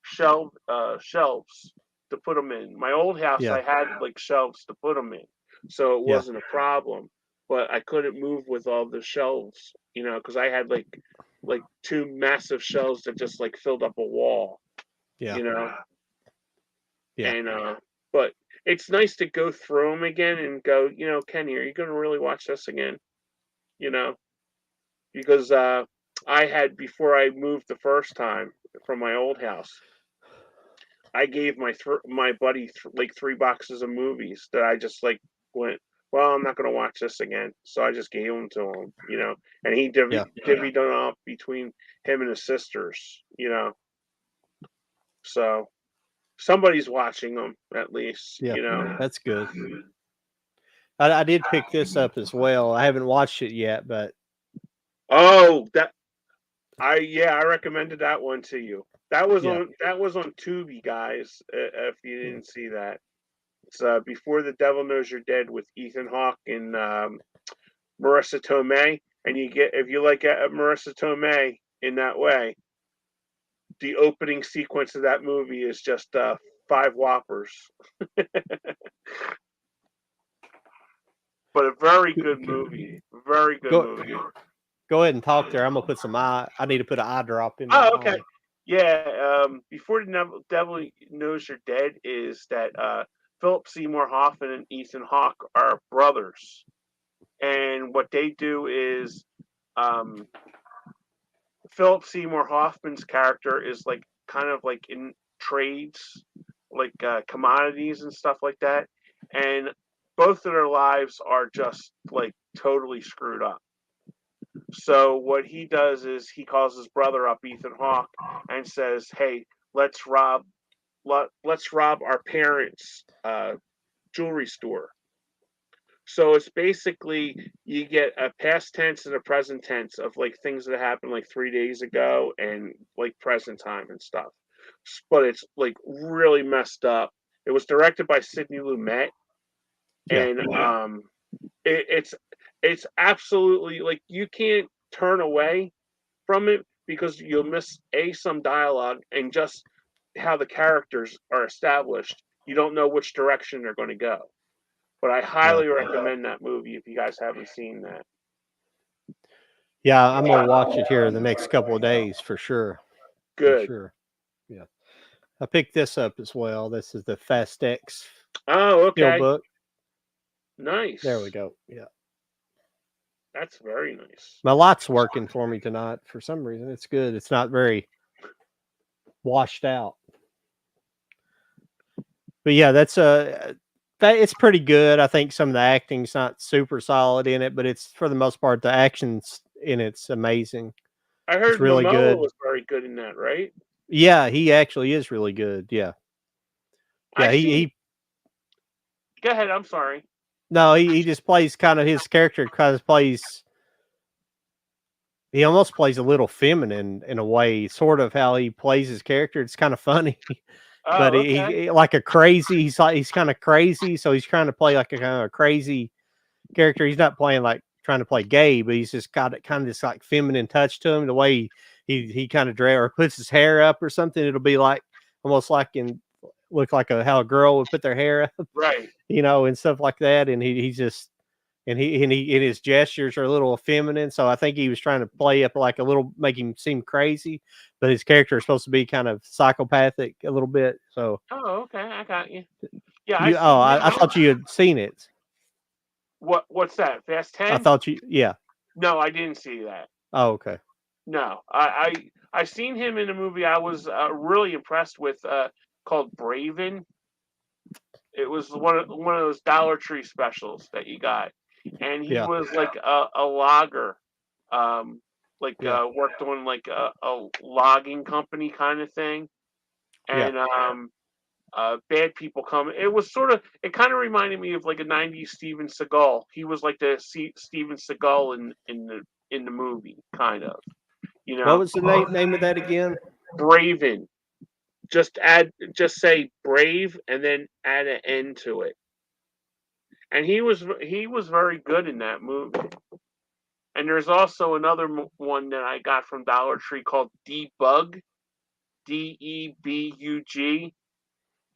shelves to put them in. My old house, Yeah. I had like shelves to put them in, so it Yeah. wasn't a problem. But I couldn't move with all the shelves, because I had like two massive shelves that just like filled up a wall, Yeah. you know. Yeah. And but it's nice to go through them again and go, Kenny, are you going to really watch this again? You know, because I had before I moved the first time from my old house. I gave my buddy like 3 boxes of movies that I just like went. Well, I'm not going to watch this again, so I just gave them to him, and he Yeah. divvied them up between him and his sisters. So somebody's watching them at least. Yeah. That's good. I did pick this up as well. I haven't watched it yet, but Oh, I recommended that one to you. yeah. That was on Tubi, guys. If you Yeah. didn't see that, it's Before the Devil Knows You're Dead with Ethan Hawke and Marissa Tomei. And if you like Marissa Tomei in that way, the opening sequence of that movie is just 5 whoppers. But a very good movie. Very good Go movie. go ahead and talk there. I'm gonna put some eye. I need to put an eye drop in my Oh, okay. eye. Yeah. Before the Devil Knows You're Dead is that Philip Seymour Hoffman and Ethan Hawke are brothers, and what they do is um, Philip Seymour Hoffman's character is like kind of like in trades, like commodities and stuff like that, and both of their lives are just like totally screwed up. So what he does is he calls his brother up, Ethan Hawke, and says, "Hey, let's rob our parents' jewelry store." So it's basically you get a past tense and a present tense of like things that happened like 3 days ago and like present time and stuff. But it's like really messed up. It was directed by Sidney Lumet, Yeah. and it's absolutely like you can't turn away from it because you'll miss some dialogue and just how the characters are established. You don't know which direction they're going to go. But I Yeah. highly recommend that movie if you guys haven't seen that. Yeah. I'm gonna watch it here the next couple of days for sure. For Good. sure. Yeah. I picked this up as well. This is the Fast X Oh, okay. Steelbook. There we Nice. go. Yeah. That's very nice. My light's working for me tonight for some reason. It's good. It's not very washed out. But yeah, it's pretty good. I think some of the acting's not super solid in it, but it's for the most part the action's in it's amazing. I It's heard really Momoa good. was very good in that, right? Yeah, he actually is really good. Yeah. I Yeah, seen. he Go ahead. I'm sorry. no, he just plays kind of his character kind of plays he almost plays a little feminine in a way, sort of how he plays his character. It's kind of funny. But Oh, okay. he like a crazy he's kind of crazy, so he's trying to play like a kind of crazy character. He's not playing like trying to play gay, but he's just got kind of this like feminine touch to him. The way he kind of dress or puts his hair up or something, it'll be like almost like look like how a girl would put their hair up, Right. and stuff like that. And he's just and his gestures are a little feminine. So I think he was trying to play up like a little, make him seem crazy, but his character is supposed to be kind of psychopathic a little bit. So Oh, okay. I got you. Yeah, I oh, seen him. I thought you had seen it. What's that? Fast I 10? thought yeah. No, I didn't see that. Oh, okay. No, I seen him in a movie I was really impressed with called Braven. It was one of those Dollar Tree specials that you got, and he Yeah. was like a logger, like Yeah. worked on like a logging company kind of thing, Yeah. and bad people come. It kind of reminded me of like a '90s Steven Seagal. He was like the Steven Seagal in the movie, kind of, you What know. was the name of that again? Braven. Just say brave and then add an N to it. And he was very good in that movie. And there's also another one that I got from Dollar Tree called Debug, Debug,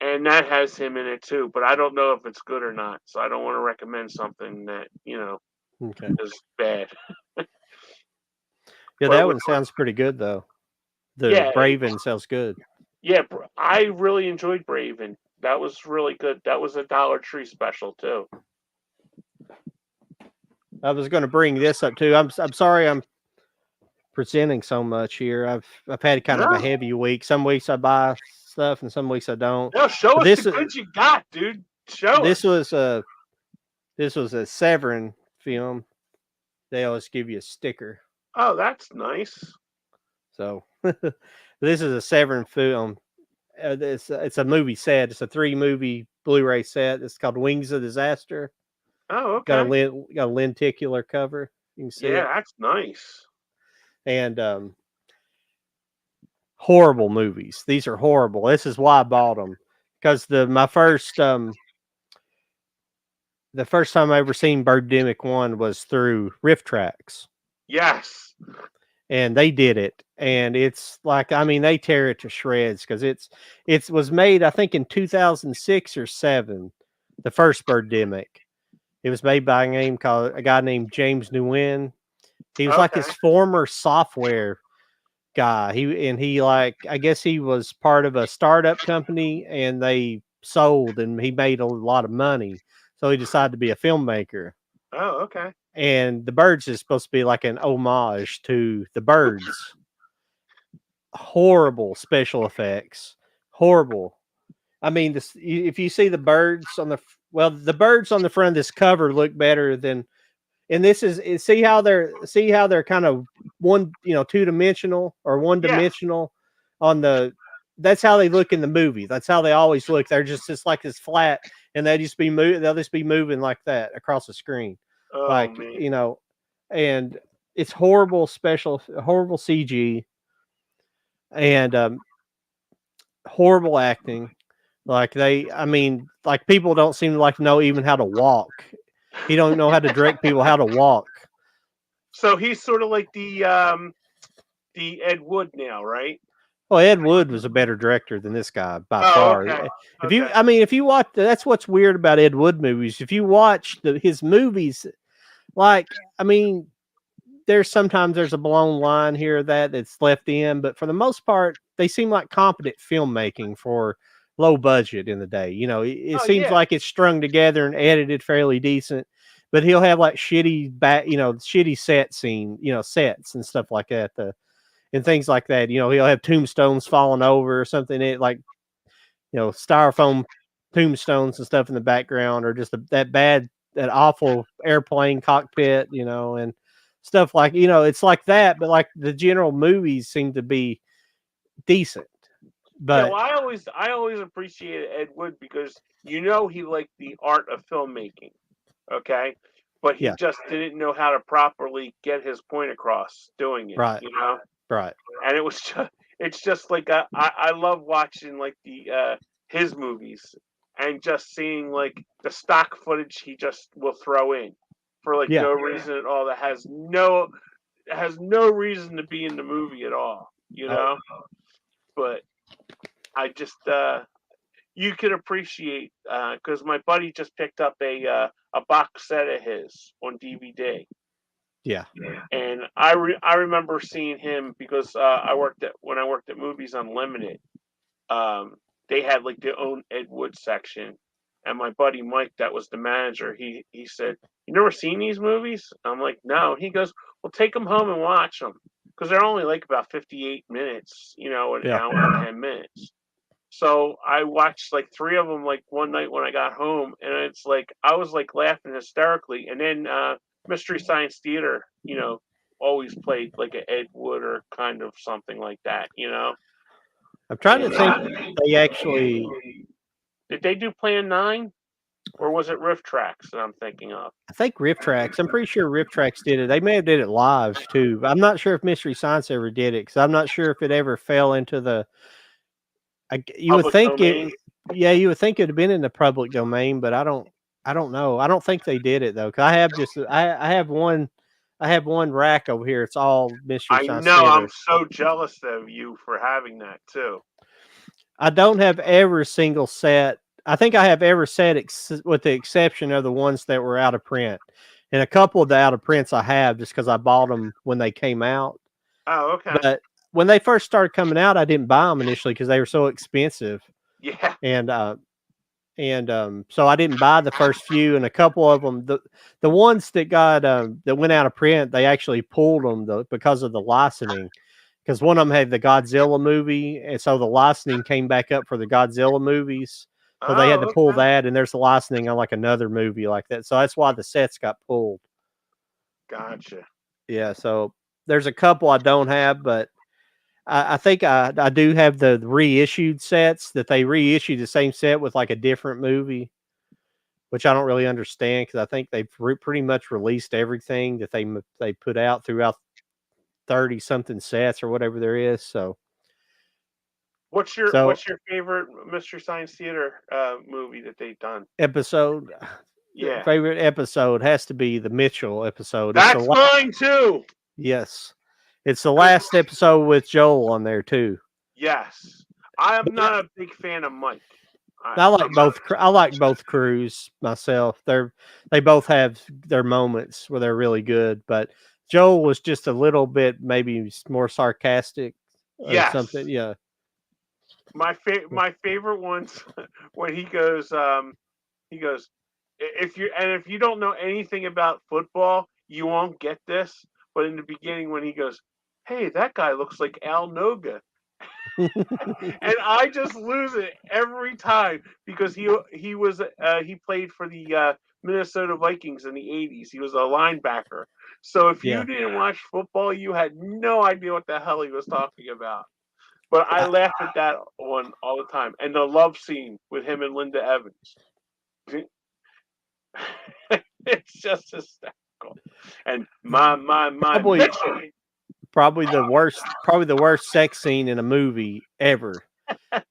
and that has him in it too. But I don't know if it's good or not, so I don't want to recommend something that Okay. is bad. Yeah, But that what, one sounds pretty good though. The yeah, Braven sounds good. yeah, I really enjoyed Braven. That was really good. That was a Dollar Tree special too. I was going to bring this up too. I'm sorry I'm presenting so much here. I've had kind of a No, heavy week. Some weeks I buy stuff and some weeks I don't. no, show But us the goods you got, dude. Show this us. was a Severin film. They always give you a sticker. Oh, that's nice. So this is a Severin film. It's a movie set. It's a 3-movie Blu-ray set. It's called Wings of Disaster. Oh, Got okay. a lenticular cover. You can see Yeah, it. that's nice. And horrible movies. These are horrible. This is why I bought them, because the first time I ever seen Birdemic 1 was through Riff Tracks, Yes. and they did it, and it's like, I mean, they tear it to shreds because it was made, I think, in 2006 or 7. The first Birdemic. It was made by a guy named James Nguyen. He was like Okay. his former software guy. I guess he was part of a startup company and they sold and he made a lot of money. So he decided to be a filmmaker. Oh, okay. And The Birds is supposed to be like an homage to The Birds. Horrible special effects. Horrible. I mean, if you see the birds the birds on the front of this cover look better than, and this is see how they're kind of 2-dimensional or one Yeah. dimensional on the, that's how they look in the movie. That's how they always look. They're just like this flat, and they'll just be moving like that across the screen, Oh like man. and it's horrible horrible CG, and horrible acting. Like like people don't seem to like know even how to walk. He don't know how to direct people how to walk. So he's sort of like the Ed Wood now, right? Well, Ed Wood was a better director than this guy by Oh, far. okay. If you watch, that's what's weird about Ed Wood movies. If you watch his movies, like, I mean, there's a blown line here or that's left in, but for the most part, they seem like competent filmmaking for low budget in the day. It Oh seems yeah. like it's strung together and edited fairly decent, but he'll have like shitty sets and stuff like that. And things like that. He'll have tombstones falling over or something. Styrofoam tombstones and stuff in the background, or just that awful airplane cockpit, and stuff like, it's like that, but like the general movies seem to be decent. Yeah, But well, I always appreciated Ed Wood because he liked the art of filmmaking, okay? But he yeah, just didn't know how to properly get his point across doing it, right, right. And it was it's just like I love watching like the his movies and just seeing like the stock footage he just will throw in for like Yeah. no reason at all that has no reason to be in the movie at all. But I just you could appreciate because my buddy just picked up a box set of his on DVD, Yeah. and I remember seeing him because when I worked at Movies Unlimited, um, they had like their own Ed Wood section, and my buddy Mike, that was the manager, he said, "You never seen these movies?" I'm like, "No." He goes, "Well, take them home and watch them because they're only like about 58 minutes, an Yeah. hour and 10 minutes." So I watched like 3 of them like one night when I got home, and it's like I was like laughing hysterically. And then Mystery Science Theater, always played like an Ed Wood or kind of something like that. I'm trying to And think they actually, did they do Plan 9, or was it Riff Tracks that I'm thinking of? I think Riff Tracks. I'm pretty sure Riff Tracks did it. They may have did it live too. I'm not sure if Mystery Science ever did it, because I'm not sure if it ever fell into the. You would Public think domain? yeah, you would think it'd have been in the public domain, but I don't know. I don't think they did it though. Cause I have one rack over here. It's all Mystery I Science know. I'm Theater. so jealous of you for having that too. I don't have every single set. I think I have every set with the exception of the ones that were out of print. And a couple of the out of prints I have just because I bought them when they came out. Oh, okay. But when they first started coming out, I didn't buy them initially because they were so expensive. Yeah. So I didn't buy the first few, and a couple of them, the ones that got that went out of print, they actually pulled them because of the licensing. Because one of them had the Godzilla movie, and so the licensing came back up for the Godzilla movies. So they had to pull that, and there's the licensing on like another movie like that. So that's why the sets got pulled. Gotcha. Yeah, so there's a couple I don't have, but I think I do have the reissued sets that they reissued the same set with like a different movie, which I don't really understand because I think they've pretty much released everything that they put out throughout 30 something sets or whatever there is. So what's your favorite Mystery Science Theater movie that they've done? Episode? Yeah. Favorite episode has to be the Mitchell episode. That's mine too. Yes. It's the last episode with Joel on there too. Yes. I am not a big fan of Mike. I like both crews myself. They both have their moments where they're really good, but Joel was just a little bit maybe more sarcastic or something. Yeah. My favorite ones when he goes if you don't know anything about football, you won't get this. But in the beginning when he goes, "Hey, that guy looks like Al Noga." And I just lose it every time because he played for the Minnesota Vikings in the 80s. He was a linebacker. So if you didn't watch football, you had no idea what the hell he was talking about. But I laugh at that one all the time. And the love scene with him and Linda Evans. It's just hysterical. And my probably the worst sex scene in a movie ever.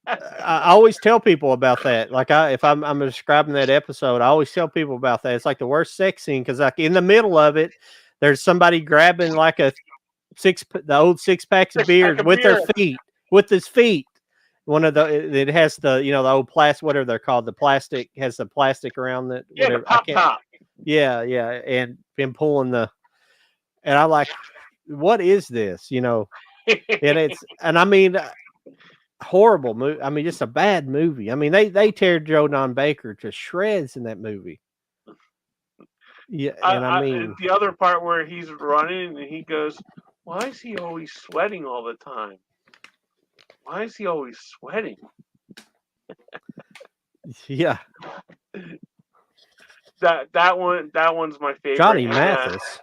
I always tell people about that. Like if I'm describing that episode, I always tell people about that. It's like the worst sex scene because like in the middle of it, there's somebody grabbing like the old 6 packs of beer with their feet, with his feet. One of it has the the old plastic, whatever they're called, the plastic has the plastic around it. Yeah, whatever. the pop top. Yeah, and been pulling and I like, what is this? And I mean, horrible movie. I mean, just a bad movie. I mean, they tear Joe Don Baker to shreds in that movie. Yeah, and I mean the other part where he's running and he goes, "Why is he always sweating all the time? Why is he always sweating?" Yeah. That one's my favorite. Johnny Mathis.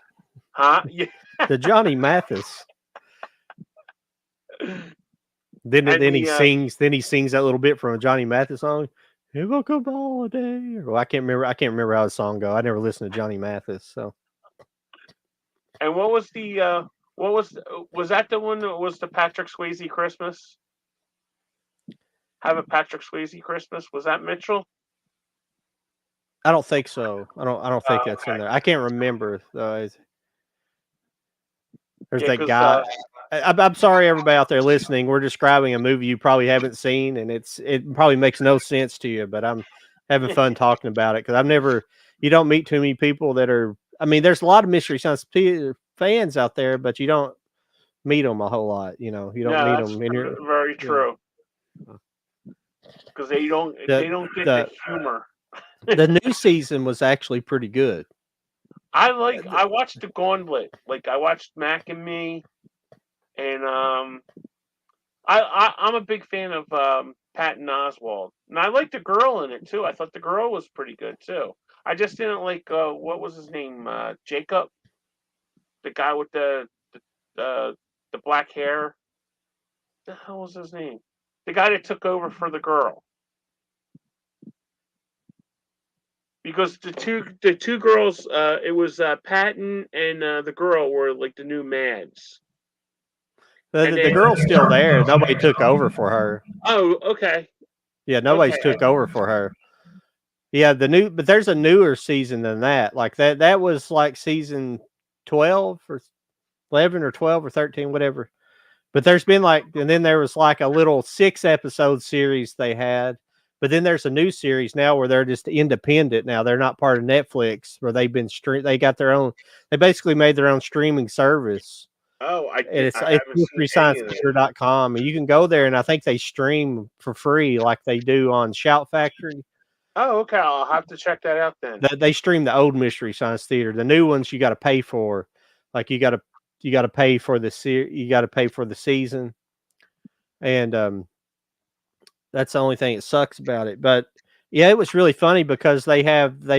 Huh? Yeah. The Johnny Mathis. Then he sings that little bit from a Johnny Mathis song. Here will come all day. Well, I can't remember how the song go. I never listened to Johnny Mathis, so. And what was that the one that was the Patrick Swayze Christmas? Have a Patrick Swayze Christmas? Was that Mitchell? I don't think so. I don't think that's in there. I can't remember. There's that guy. I'm sorry, everybody out there listening. We're describing a movie you probably haven't seen, and it probably makes no sense to you. But I'm having fun talking about it because you don't meet too many people that are. I mean, there's a lot of Mystery Science fans out there, but you don't meet them a whole lot. You don't meet them. Very true. Because they don't get the humor. The new season was actually pretty good. I watched the Gauntlet. Like I watched Mac and Me, and I'm a big fan of Patton Oswalt, and I liked the girl in it too. I thought the girl was pretty good too. I just didn't like what was his name, Jacob, the guy with the black hair. What the hell was his name? The guy that took over for the girl. Because the two girls, it was Patton and the girl were like the new Mads. The girl's still there. Nobody took over for her. Oh, okay. Yeah, nobody's took over for her. Yeah, but there's a newer season than that. Like that was like season 12 or 11 or 12 or 13, whatever. But there's been and then there was like a little 6-episode series they had. But then there's a new series now where they're just independent now. They're not part of Netflix, where they've been they got their own. They basically made their own streaming service. Oh, And I it's haven't seen any of it. mysterysciencetheater.com, and you can go there, and I think they stream for free like they do on Shout Factory. Oh, okay. I'll have to check that out then. They stream the old Mystery Science Theater. The new ones you got to pay for. Like you got to pay for you got to pay for the season, and that's the only thing that sucks about it. But yeah, it was really funny because they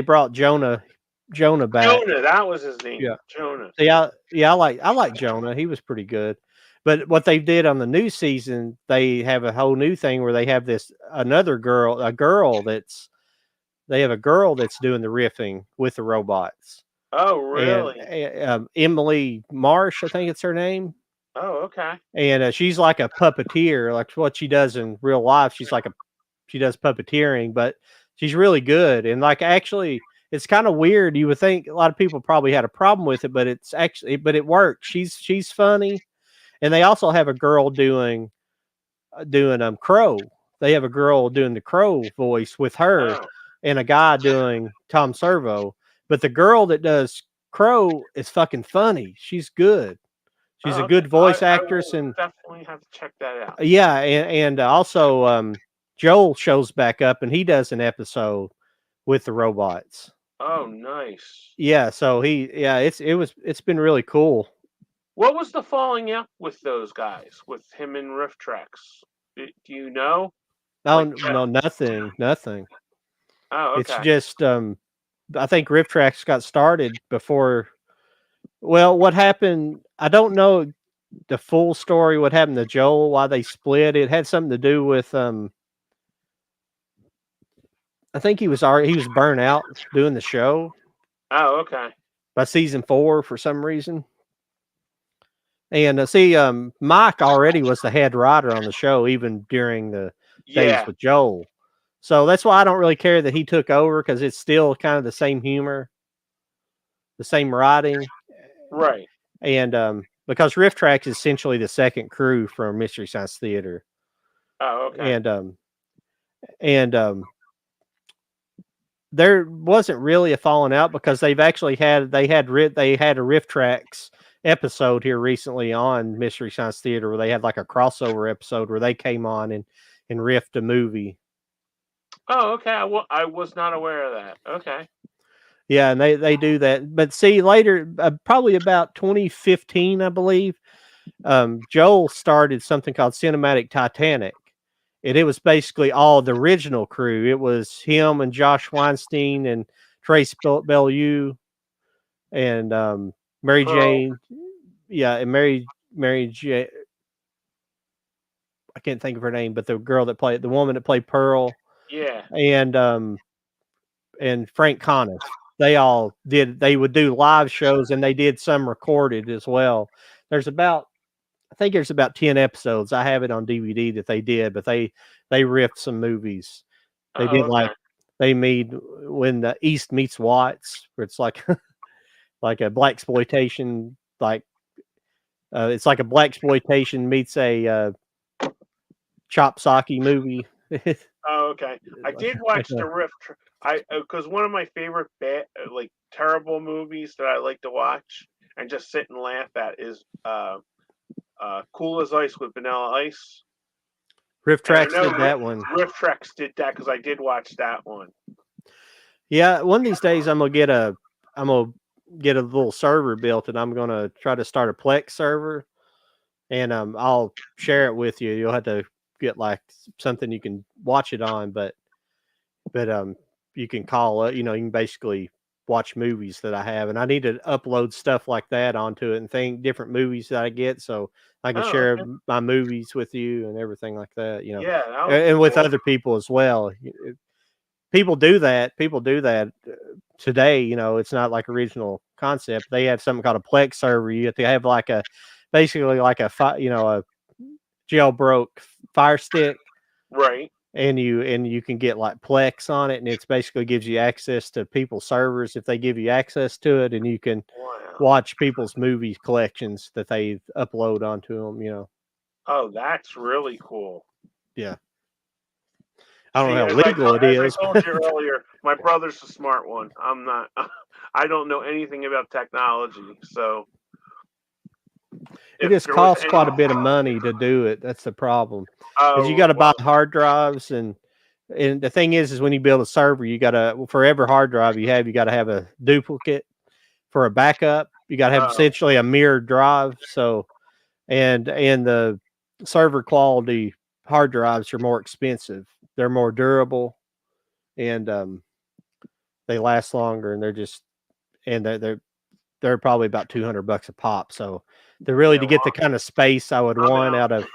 brought Jonah back. Jonah, that was his name. Yeah. Jonah. Yeah, I like Jonah. He was pretty good. But what they did on the new season, they have a whole new thing where they have they have a girl that's doing the riffing with the robots. Oh, really? And, Emily Marsh, I think it's her name. Oh, okay. And she's like a puppeteer, like what she does in real life. She does puppeteering, but she's really good. And like, actually, it's kind of weird. You would think a lot of people probably had a problem with it, but it works. She's funny. And they also have a girl doing Crow. They have a girl doing the Crow voice with her, and a guy doing Tom Servo. But the girl that does Crow is fucking funny. She's good. She's a good voice actress, and definitely have to check that out. Yeah, and also Joel shows back up, and he does an episode with the robots. Oh, nice. Yeah, so it's been really cool. What was the falling out with those guys, with him and RiffTrax? Do you know? No, no, nothing. Oh, okay. It's just I think RiffTrax got started before. Well, what happened? I don't know the full story. What happened to Joel? Why they split? It had something to do with I think he was burnt out doing the show. Oh, okay. By season 4 for some reason. And Mike already was the head writer on the show, even during the days with Joel. So that's why I don't really care that he took over, because it's still kind of the same humor, the same writing. Right. And because RiffTrax is essentially the second crew from Mystery Science Theater. Oh, okay. And there wasn't really a falling out, because they had a RiffTrax episode here recently on Mystery Science Theater, where they had like a crossover episode where they came on and riffed a movie. Oh, okay. I was not aware of that. Okay. Yeah, and they do that. But see, later, probably about 2015, I believe, Joel started something called Cinematic Titanic. And it was basically all the original crew. It was him and Josh Weinstein and Trace Bellew and Mary Jane. Yeah, and Mary Jane. I can't think of her name, but the woman that played Pearl. Yeah. And Frank Conniff. They would do live shows, and they did some recorded as well. I think there's about 10 episodes. I have it on DVD that they did, but they riffed some movies. They did they made When the East Meets Watts, where it's like like a blaxploitation, it's like a blaxploitation meets a Chop Socky movie. Oh, okay. I did watch the Riff. Because one of my favorite terrible movies that I like to watch and just sit and laugh at is Cool as Ice with Vanilla Ice. RiffTrax did that one. RiffTrax did that, because I did watch that one. Yeah, one of these days I'm gonna get a little server built, and I'm gonna try to start a Plex server, and I'll share it with you. You'll have to get like something you can watch it on, but you can call it. You can basically watch movies that I have, and I need to upload stuff like that onto it and different movies that I get, so I can share my movies with you and everything like that. Yeah, and with other people as well. People do that today. It's not like original concept. They have something called a Plex server. You have to have basically like a jailbroke Fire Stick, right? And you can get like Plex on it, and it's basically gives you access to people's servers if they give you access to it, and you can watch people's movie collections that they upload onto them. Oh, that's really cool. Yeah. I don't See, know how legal it as I is. told you earlier, my brother's a smart one. I'm not. I don't know anything about technology, so It if just there was costs any, quite a bit of money to do it. That's the problem. Is you oh got to buy well, hard drives, and the thing is when you build a server, you got to, for every hard drive you got to have a duplicate for a backup. You got to have oh essentially a mirrored drive. So and the server quality hard drives are more expensive. They're more durable, and they last longer, and they're probably about $200 a pop. So they're really yeah, to get well, the kind of space I would I'm want out. out of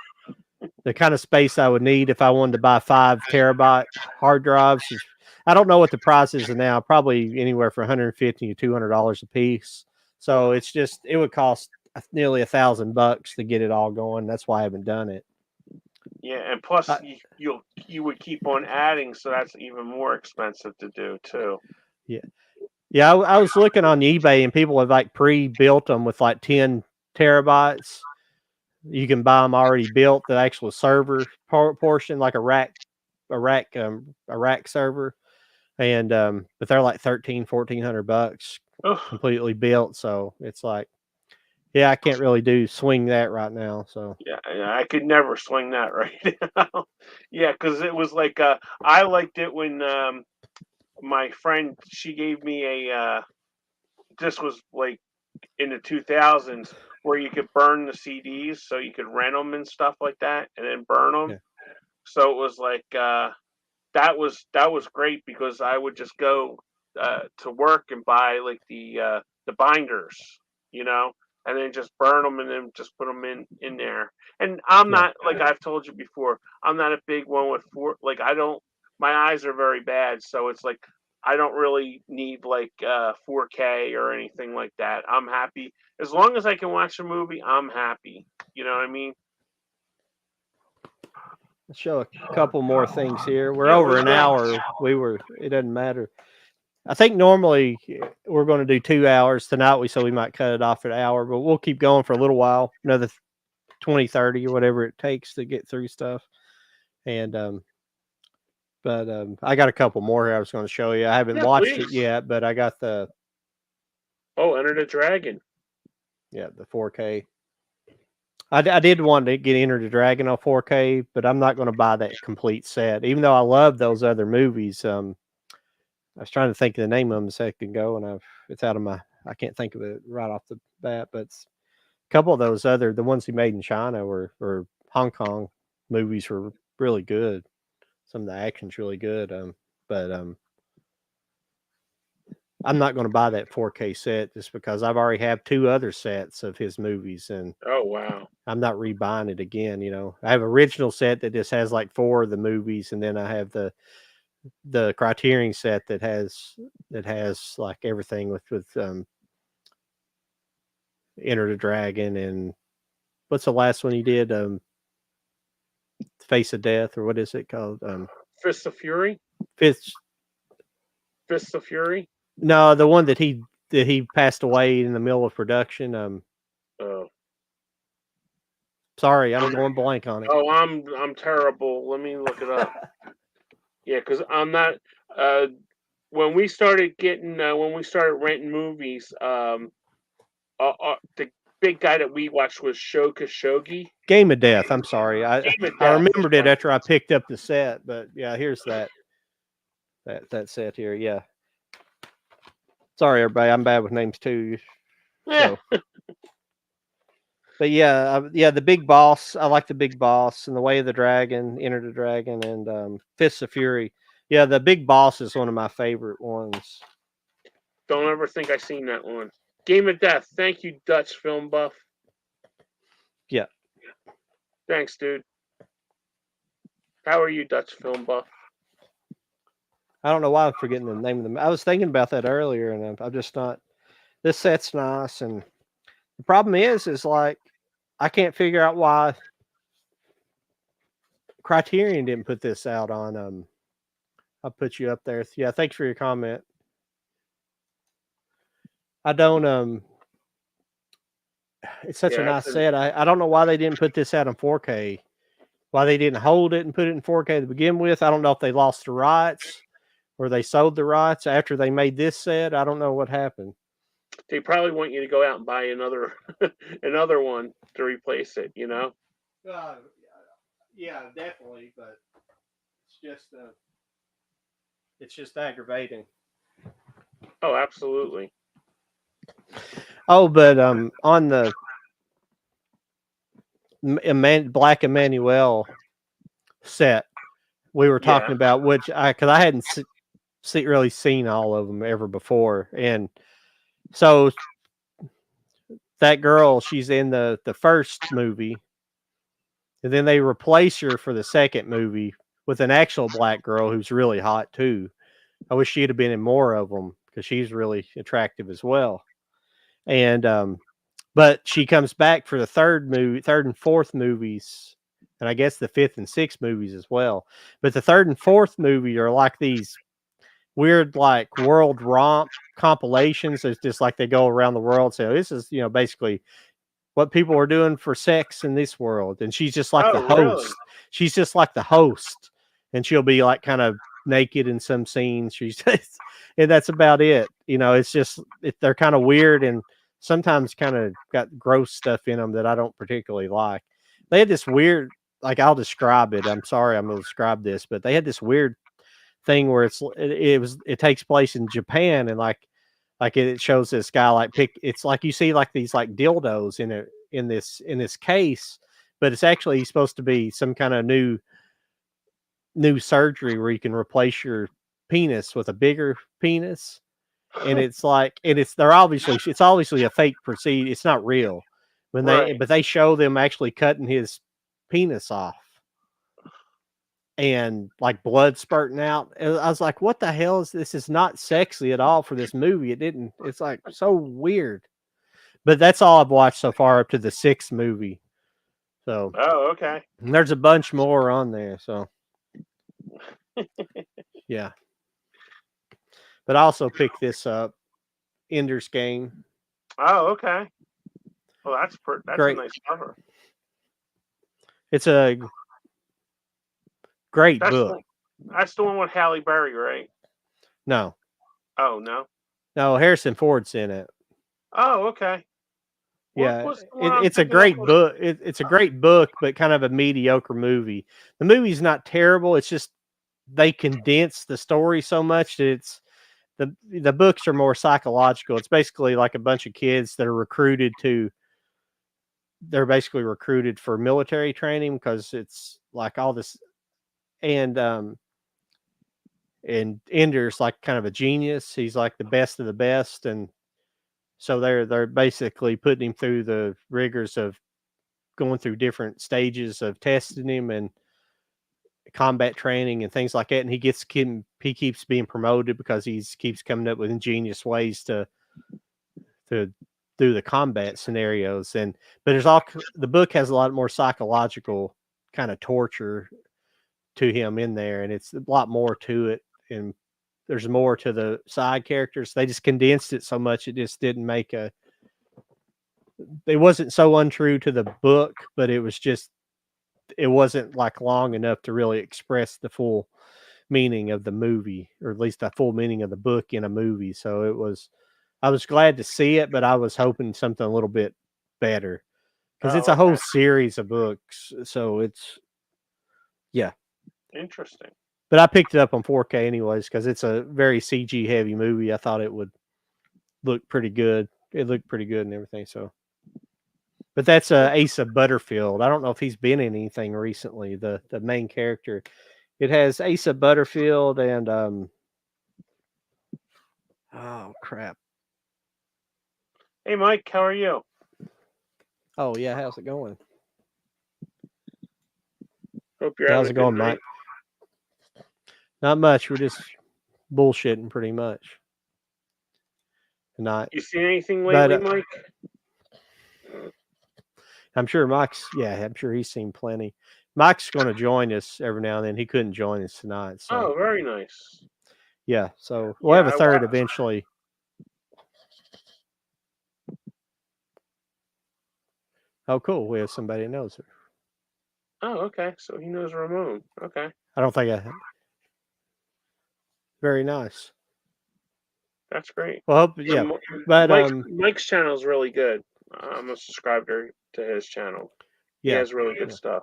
the kind of space I would need if I wanted to buy 5 terabyte hard drives. I don't know what the price is now, probably anywhere from $150 to $200 a piece. So it's just, it would cost nearly $1,000 to get it all going. That's why I haven't done it. Yeah, and plus Uh, you would keep on adding, so that's even more expensive to do too. yeah. Yeah. I was looking on eBay and people have like pre-built them with like 10 terabytes. You can buy them already built, the actual server portion, like a rack server. And but they're like 1,400 $1,400 Ugh, completely built. So it's like, yeah, I can't really swing that right now. So yeah, I could never swing that right now. Yeah, because it was like I liked it when my friend she gave me a this was like in the 2000s where you could burn the CDs so you could rent them and stuff like that and then burn them. yeah, So it was like that was great because I would just go to work and buy like the binders, you know, and then just burn them and then just put them in there. And I'm yeah. not like I've told you before. I'm not a big one with like I don't. My eyes are very bad, so it's like I don't really need like 4K or anything like that. I'm happy as long as I can watch a movie. I'm happy. You know what I mean? Let's show a couple more things here. We're Yeah. over What's an next? hour. It doesn't matter. I think normally we're going to do 2 hours tonight. We might cut it off at an hour, but we'll keep going for a little while, another 20, 30 or whatever it takes to get through stuff. And but I got a couple more here I was going to show you. I haven't Yeah, watched it please. yet, but I got the Oh, Enter the Dragon. 4K. I did want to get Enter the Dragon on 4K, but I'm not going to buy that complete set, even though I love those other movies. I was trying to think of the name of them a second ago, and it's out of I can't think of it right off the bat. But a couple of those the ones he made in China or Hong Kong movies were really good. Some of the action's really good. But I'm not going to buy that 4K set just because I've already have 2 other sets of his movies, and Oh wow. I'm not rebuying it again. I have original set that just has like 4 of the movies, and then I have the Criterion set that has like everything with Enter the Dragon, and what's the last one he did? Face of Death, or what is it called? Fist of Fury. Fifth. Fist of Fury. No, the one that he passed away in the middle of production. Oh. Sorry, I'm I'm, going blank on it. oh, I'm terrible. Let me look it up. Yeah, because I'm not. Uh, when we started renting movies, the big guy that we watched was Sho Kosugi. Game of Death. I'm sorry. Game of I Death. remembered it Right. after I picked up the set, but yeah, here's that set here. Yeah. Sorry, everybody. I'm bad with names too. Yeah. So, but yeah, the Big Boss. I like the Big Boss and the Way of the Dragon, Enter the Dragon, and Fists of Fury. Yeah, the Big Boss is one of my favorite ones. Don't ever think I seen that one. Game of Death. Thank you, Dutch film buff. Yeah. Thanks, dude. How are you, Dutch film buff? I don't know why I'm forgetting the name of them. I was thinking about that earlier, and I'm just not. This set's nice, and the problem is like I can't figure out why Criterion didn't put this out on. I'll put you up there. Yeah, thanks for your comment. I don't It's such a Yeah, nice set. I don't know why they didn't put this out in 4K. Why they didn't hold it and put it in 4K to begin with. I don't know if they lost the rights or they sold the rights after they made this set. I don't know what happened. they probably want you to go out and buy another another one to replace it. You know. Uh, yeah, definitely, but it's just aggravating. Oh, absolutely. Oh, but on the Black Emmanuel set, we were Yeah. talking about because I hadn't really seen all of them ever before, and so that girl, she's in the first movie, and then they replace her for the second movie with an actual black girl who's really hot too. I wish she'd have been in more of them because she's really attractive as well. And but she comes back for the third and fourth movies, and I guess the fifth and sixth movies as well. But the third and fourth movie are like these weird, like world romp compilations. It's just like they go around the world. So this is, basically what people are doing for sex in this world. And she's just like the Oh, really? host. She's just like the host, and she'll be like kind of naked in some scenes. She's and that's about it. It's just they're kind of weird and sometimes kind of got gross stuff in them that I don't particularly like. They had this weird, like I'll describe it. I'm sorry, I'm going to describe this, but they had this weird thing where it takes place in Japan, and like it shows this guy it's like you see like these like dildos in this case, but it's actually supposed to be some kind of new surgery where you can replace your penis with a bigger penis. And it's like, and it's obviously a fake procedure. It's not real Right. but they show them actually cutting his penis off and like blood spurting out. And I was like, what the hell is this? Is not sexy at all for this movie. It's like so weird. But that's all I've watched so far up to the sixth movie. So Oh, okay. there's a bunch more on there. So yeah. But I also picked this up, Ender's Game. Oh, okay. Well, that's a Great. nice cover. It's a great That's book. that's the one with Halle Berry, right? No, Oh no. Harrison Ford's in it. Oh, okay. Yeah, What's the one I'm it's a thinking of? great book. It's a great book, but kind of a mediocre movie. The movie's not terrible. It's just they condense the story so much that the books are more psychological. It's basically like a bunch of kids that are they're basically recruited for military training because it's like all this, and Ender's like kind of a genius. He's like the best of the best, and so they're basically putting him through the rigors of going through different stages of testing him and combat training and things like that. And he keeps being promoted because he keeps coming up with ingenious ways to do the combat scenarios. But the book has a lot more psychological kind of torture to him in there, and it's a lot more to it. And there's more to the side characters. They just condensed it so much it just didn't make it wasn't so untrue to the book, but it wasn't like long enough to really express the full meaning of the movie, or at least the full meaning of the book in a movie. So I was glad to see it, but I was hoping something a little bit better because it's Oh, a whole okay. series of books. So yeah. Interesting. But I picked it up on 4K anyways because it's a very CG heavy movie. I thought it would look pretty good. It looked pretty good and everything. So, but that's Asa Butterfield. I don't know if he's been in anything recently. The main character. It has Asa Butterfield and oh crap. Hey, Mike, how are you? Oh yeah, how's it going? Hope you're How's having it a going, good night. Mike? Not much. We're just bullshitting pretty much tonight. You seen anything lately, Mike? I'm sure I'm sure he's seen plenty. Mike's going to join us every now and then. He couldn't join us tonight. So. Oh, very nice. Yeah, so we'll have a third eventually. Oh, cool. We have somebody that knows her. Oh, okay. So he knows Ramon. Okay, I don't think I. Very nice. that's great. Well, hope, Yeah, yeah, but Mike's channel is really good. I'm a subscriber to his channel. He yeah, has really good yeah. stuff.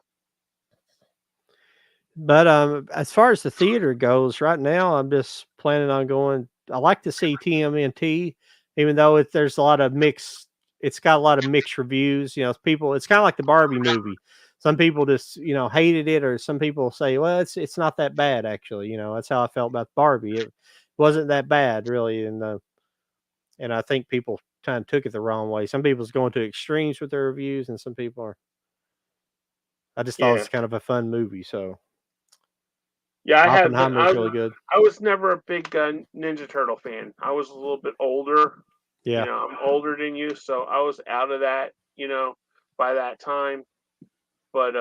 But as far as the theater goes, right now I'm just planning on going. I like to see TMNT, even though there's a lot of mixed. It's got a lot of mixed reviews. You know, people. It's kind of like the Barbie movie. Some people just hated it, or some people say, well, it's not that bad actually. You know, that's how I felt about Barbie. It wasn't that bad really, and I think people kind of took it the wrong way. Some people's going to extremes with their reviews, and some people are. I just thought Yeah, it's kind of a fun movie. So yeah. Oppenheimer's really good. I was never a big Ninja Turtle fan. I was a little bit older. Yeah. I'm older than you, so I was out of that. By that time. But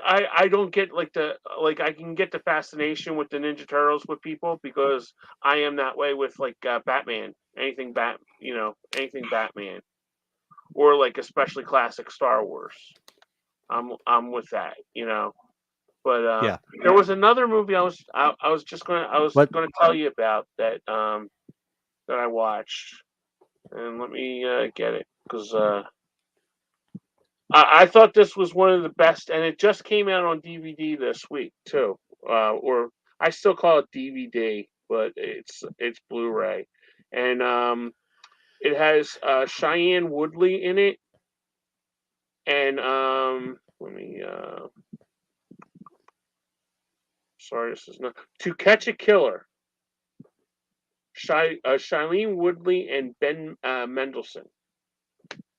I don't get like I can get the fascination with the Ninja Turtles with people because I am that way with like Batman, anything Batman, or like especially classic Star Wars. I'm with that. But Yeah. there was another movie I was just What gonna tell you about that I watched, and let me get it because I thought this was one of the best, and it just came out on DVD this week too. Or I still call it DVD, but it's Blu-ray, and it has Cheyenne Woodley in it, and let me. Sorry, this is not To Catch a Killer. Shailene Woodley and Ben Mendelsohn,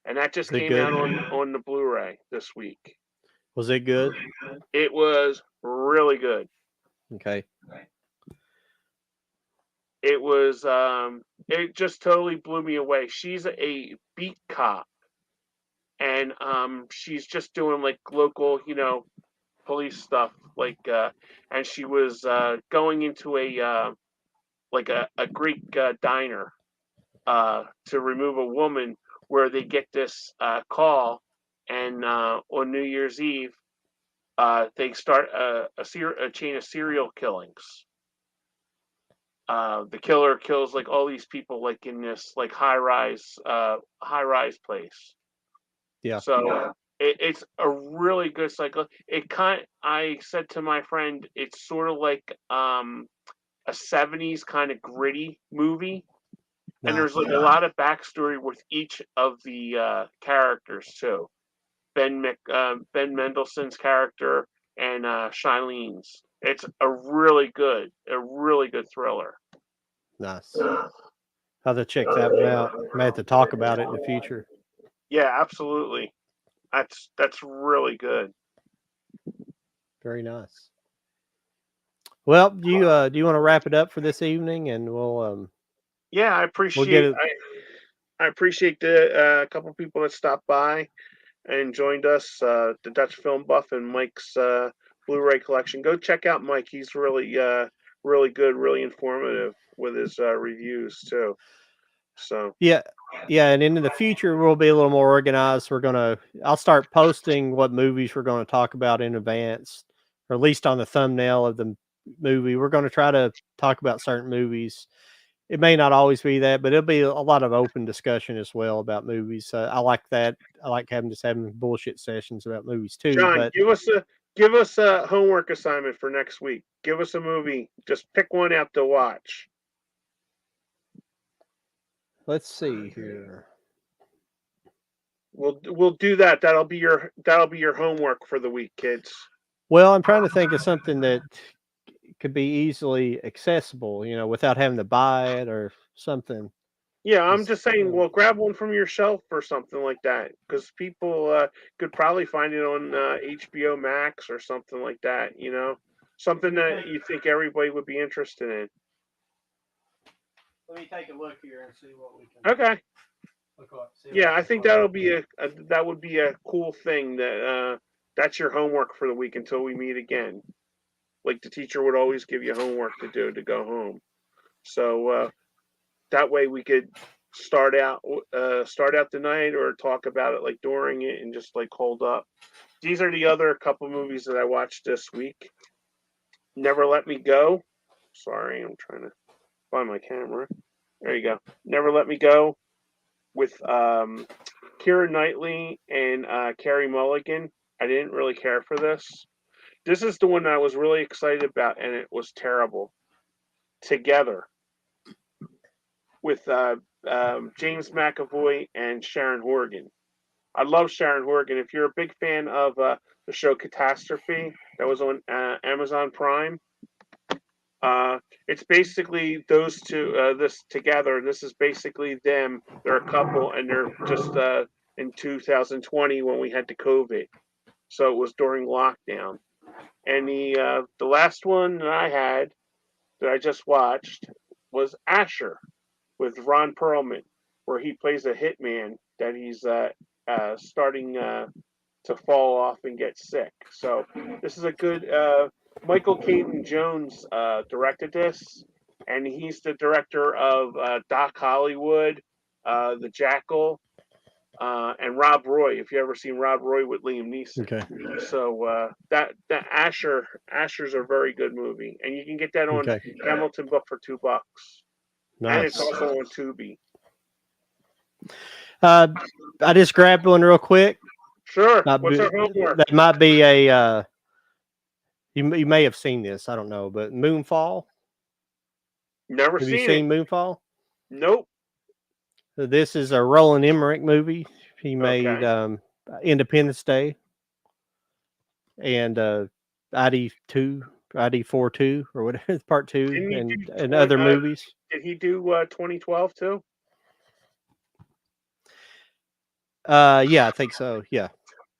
and that just was it came out good? on the Blu-ray this week. Was it good? It was really good. Okay. It just totally blew me away. She's a beat cop, and she's just doing like local, police stuff, like and she was going into a Greek diner to remove a woman where they get this call, and on New Year's Eve they start a chain of serial killings. The killer kills like all these people like in this like high rise place. Yeah. So it's a really good cycle. I said to my friend, it's sort of like a 70s kind of gritty movie, and there's Nice. like a lot of backstory with each of the characters too. Ben Mendelsohn's character and Shailene's. It's a really good thriller. Nice. I'll have to check that one out. May have to talk about it in the future. Yeah, absolutely. That's really good. Very nice. Well, do you want to wrap it up for this evening, and Yeah, we'll get it. I appreciate the couple people that stopped by and joined us. The Dutch Film Buff and Mike's Blu-ray collection. Go check out Mike. He's really good, really informative with his reviews too. So Yeah, yeah, and in the future we'll be a little more organized. I'll start posting what movies we're gonna talk about in advance, or at least on the thumbnail of the movie. We're gonna try to talk about certain movies. It may not always be that, but it'll be a lot of open discussion as well about movies. I like that. I like having bullshit sessions about movies too. John, But give us a homework assignment for next week. Give us a movie. Just pick one out to watch. let's see here. We'll do that. That'll be your homework for the week, kids. Well, I'm trying to think of something that could be easily accessible, without having to buy it or something. Yeah, I'm Just, just saying. Well, grab one from your shelf or something like that, because people could probably find it on HBO Max or something like that. Something that you think everybody would be interested in. let me take a look here and see what we can Okay. look up. Yeah, I think that would be a cool thing that's your homework for the week until we meet again. Like the teacher would always give you homework to do to go home. So that way we could start out the night or talk about it like during it and just like hold up. These are the other couple movies that I watched this week. Never Let Me Go. Sorry, I'm trying to find my camera. There you go. Never Let Me Go with Keira Knightley and Carey Mulligan. I didn't really care for this. This is the one I was really excited about, and it was terrible. Together with James McAvoy and Sharon Horgan. I love Sharon Horgan. If you're a big fan of the show Catastrophe that was on Amazon Prime, it's basically those two. This together. This is basically them. They're a couple, and they're just in 2020 when we had the COVID. So it was during lockdown. And the last one that I just watched was Asher with Ron Perlman, where he plays a hitman that he's starting to fall off and get sick. So this is a good. Michael Caton Jones directed this, and he's the director of Doc Hollywood, The Jackal, and Rob Roy. If you ever seen Rob Roy with Liam Neeson, Okay. so that Asher's a very good movie, and you can get that on Okay. Hamilton Book for $2, and it's Nice. also on Tubi. I just grabbed one real quick. Sure. What's our homework? That might be a. You may have seen this. I don't know, but Moonfall. Never Have seen you seen it. Moonfall? Nope. This is a Roland Emmerich movie. He made Independence Day and ID2, ID42 or whatever, Part 2, and other movies. Did he do 2012 too? Yeah, I think so. Yeah.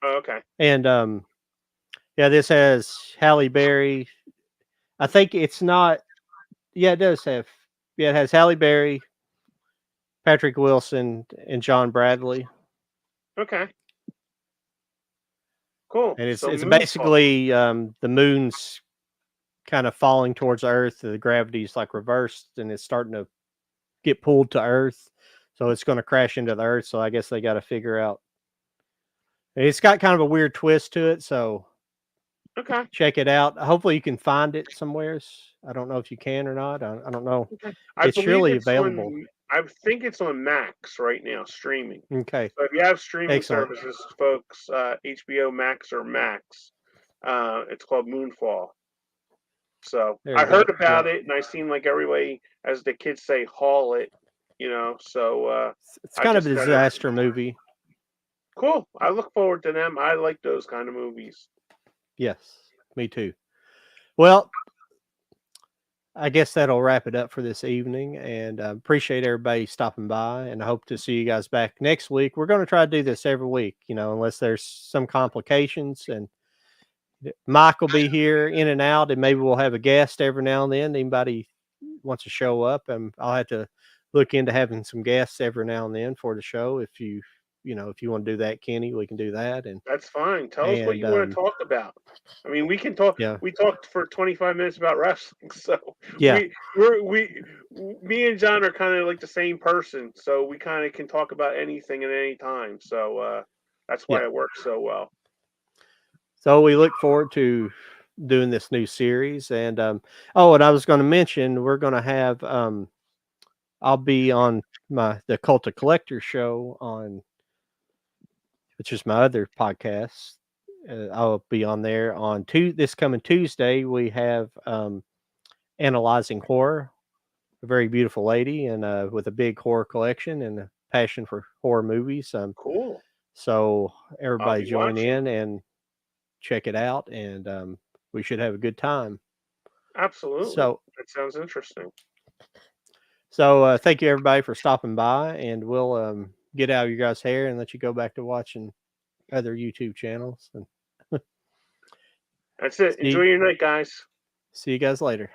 Oh, okay. And yeah, this has Halle Berry. I think it's not. Yeah, it does have. Yeah, it has Halle Berry, Patrick Wilson, and John Bradley. Okay. Cool. And it's Moonfall. basically the moon's kind of falling towards Earth. The gravity's like reversed, and it's starting to get pulled to Earth. So it's going to crash into the Earth. So I guess they got to figure out. And it's got kind of a weird twist to it. So okay, check it out. Hopefully you can find it somewhere. I don't know if you can or not. I don't know. Okay. It's surely available. I think it's on Max right now, streaming. Okay. So if you have streaming Excellent. services, folks, HBO Max or Max, it's called Moonfall. So I heard about it, and I seen like everybody, as the kids say, haul it. You know, so it's kind of a disaster movie. Cool. I look forward to them. I like those kind of movies. Yes, me too. Well, I guess that'll wrap it up for this evening, and appreciate everybody stopping by, and I hope to see you guys back next week. We're going to try to do this every week, unless there's some complications, and Mike will be here in and out, and maybe we'll have a guest every now and then. Anybody wants to show up, and I'll have to look into having some guests every now and then for the show. If you want to do that, Kenny, we can do that. And that's fine. Tell us what you want to talk about. I mean, we can talk. Yeah. We talked for 25 minutes about wrestling, so yeah, me and John are kind of like the same person, so we kind of can talk about anything at any time. So that's why it works so well. So we look forward to doing this new series, and and I was going to mention we're going to have I'll be on the Cult of Collector show which is my other podcast. I'll be on there on this coming Tuesday. We have Analyzing Horror, a very beautiful lady, and with a big horror collection and a passion for horror movies. Cool. So everybody join in and check it out, and we should have a good time. Absolutely. So that sounds interesting. So thank you everybody for stopping by, and we'll get out of your guys' hair and let you go back to watching other YouTube channels. And that's it. Enjoy your night, guys. See you guys later.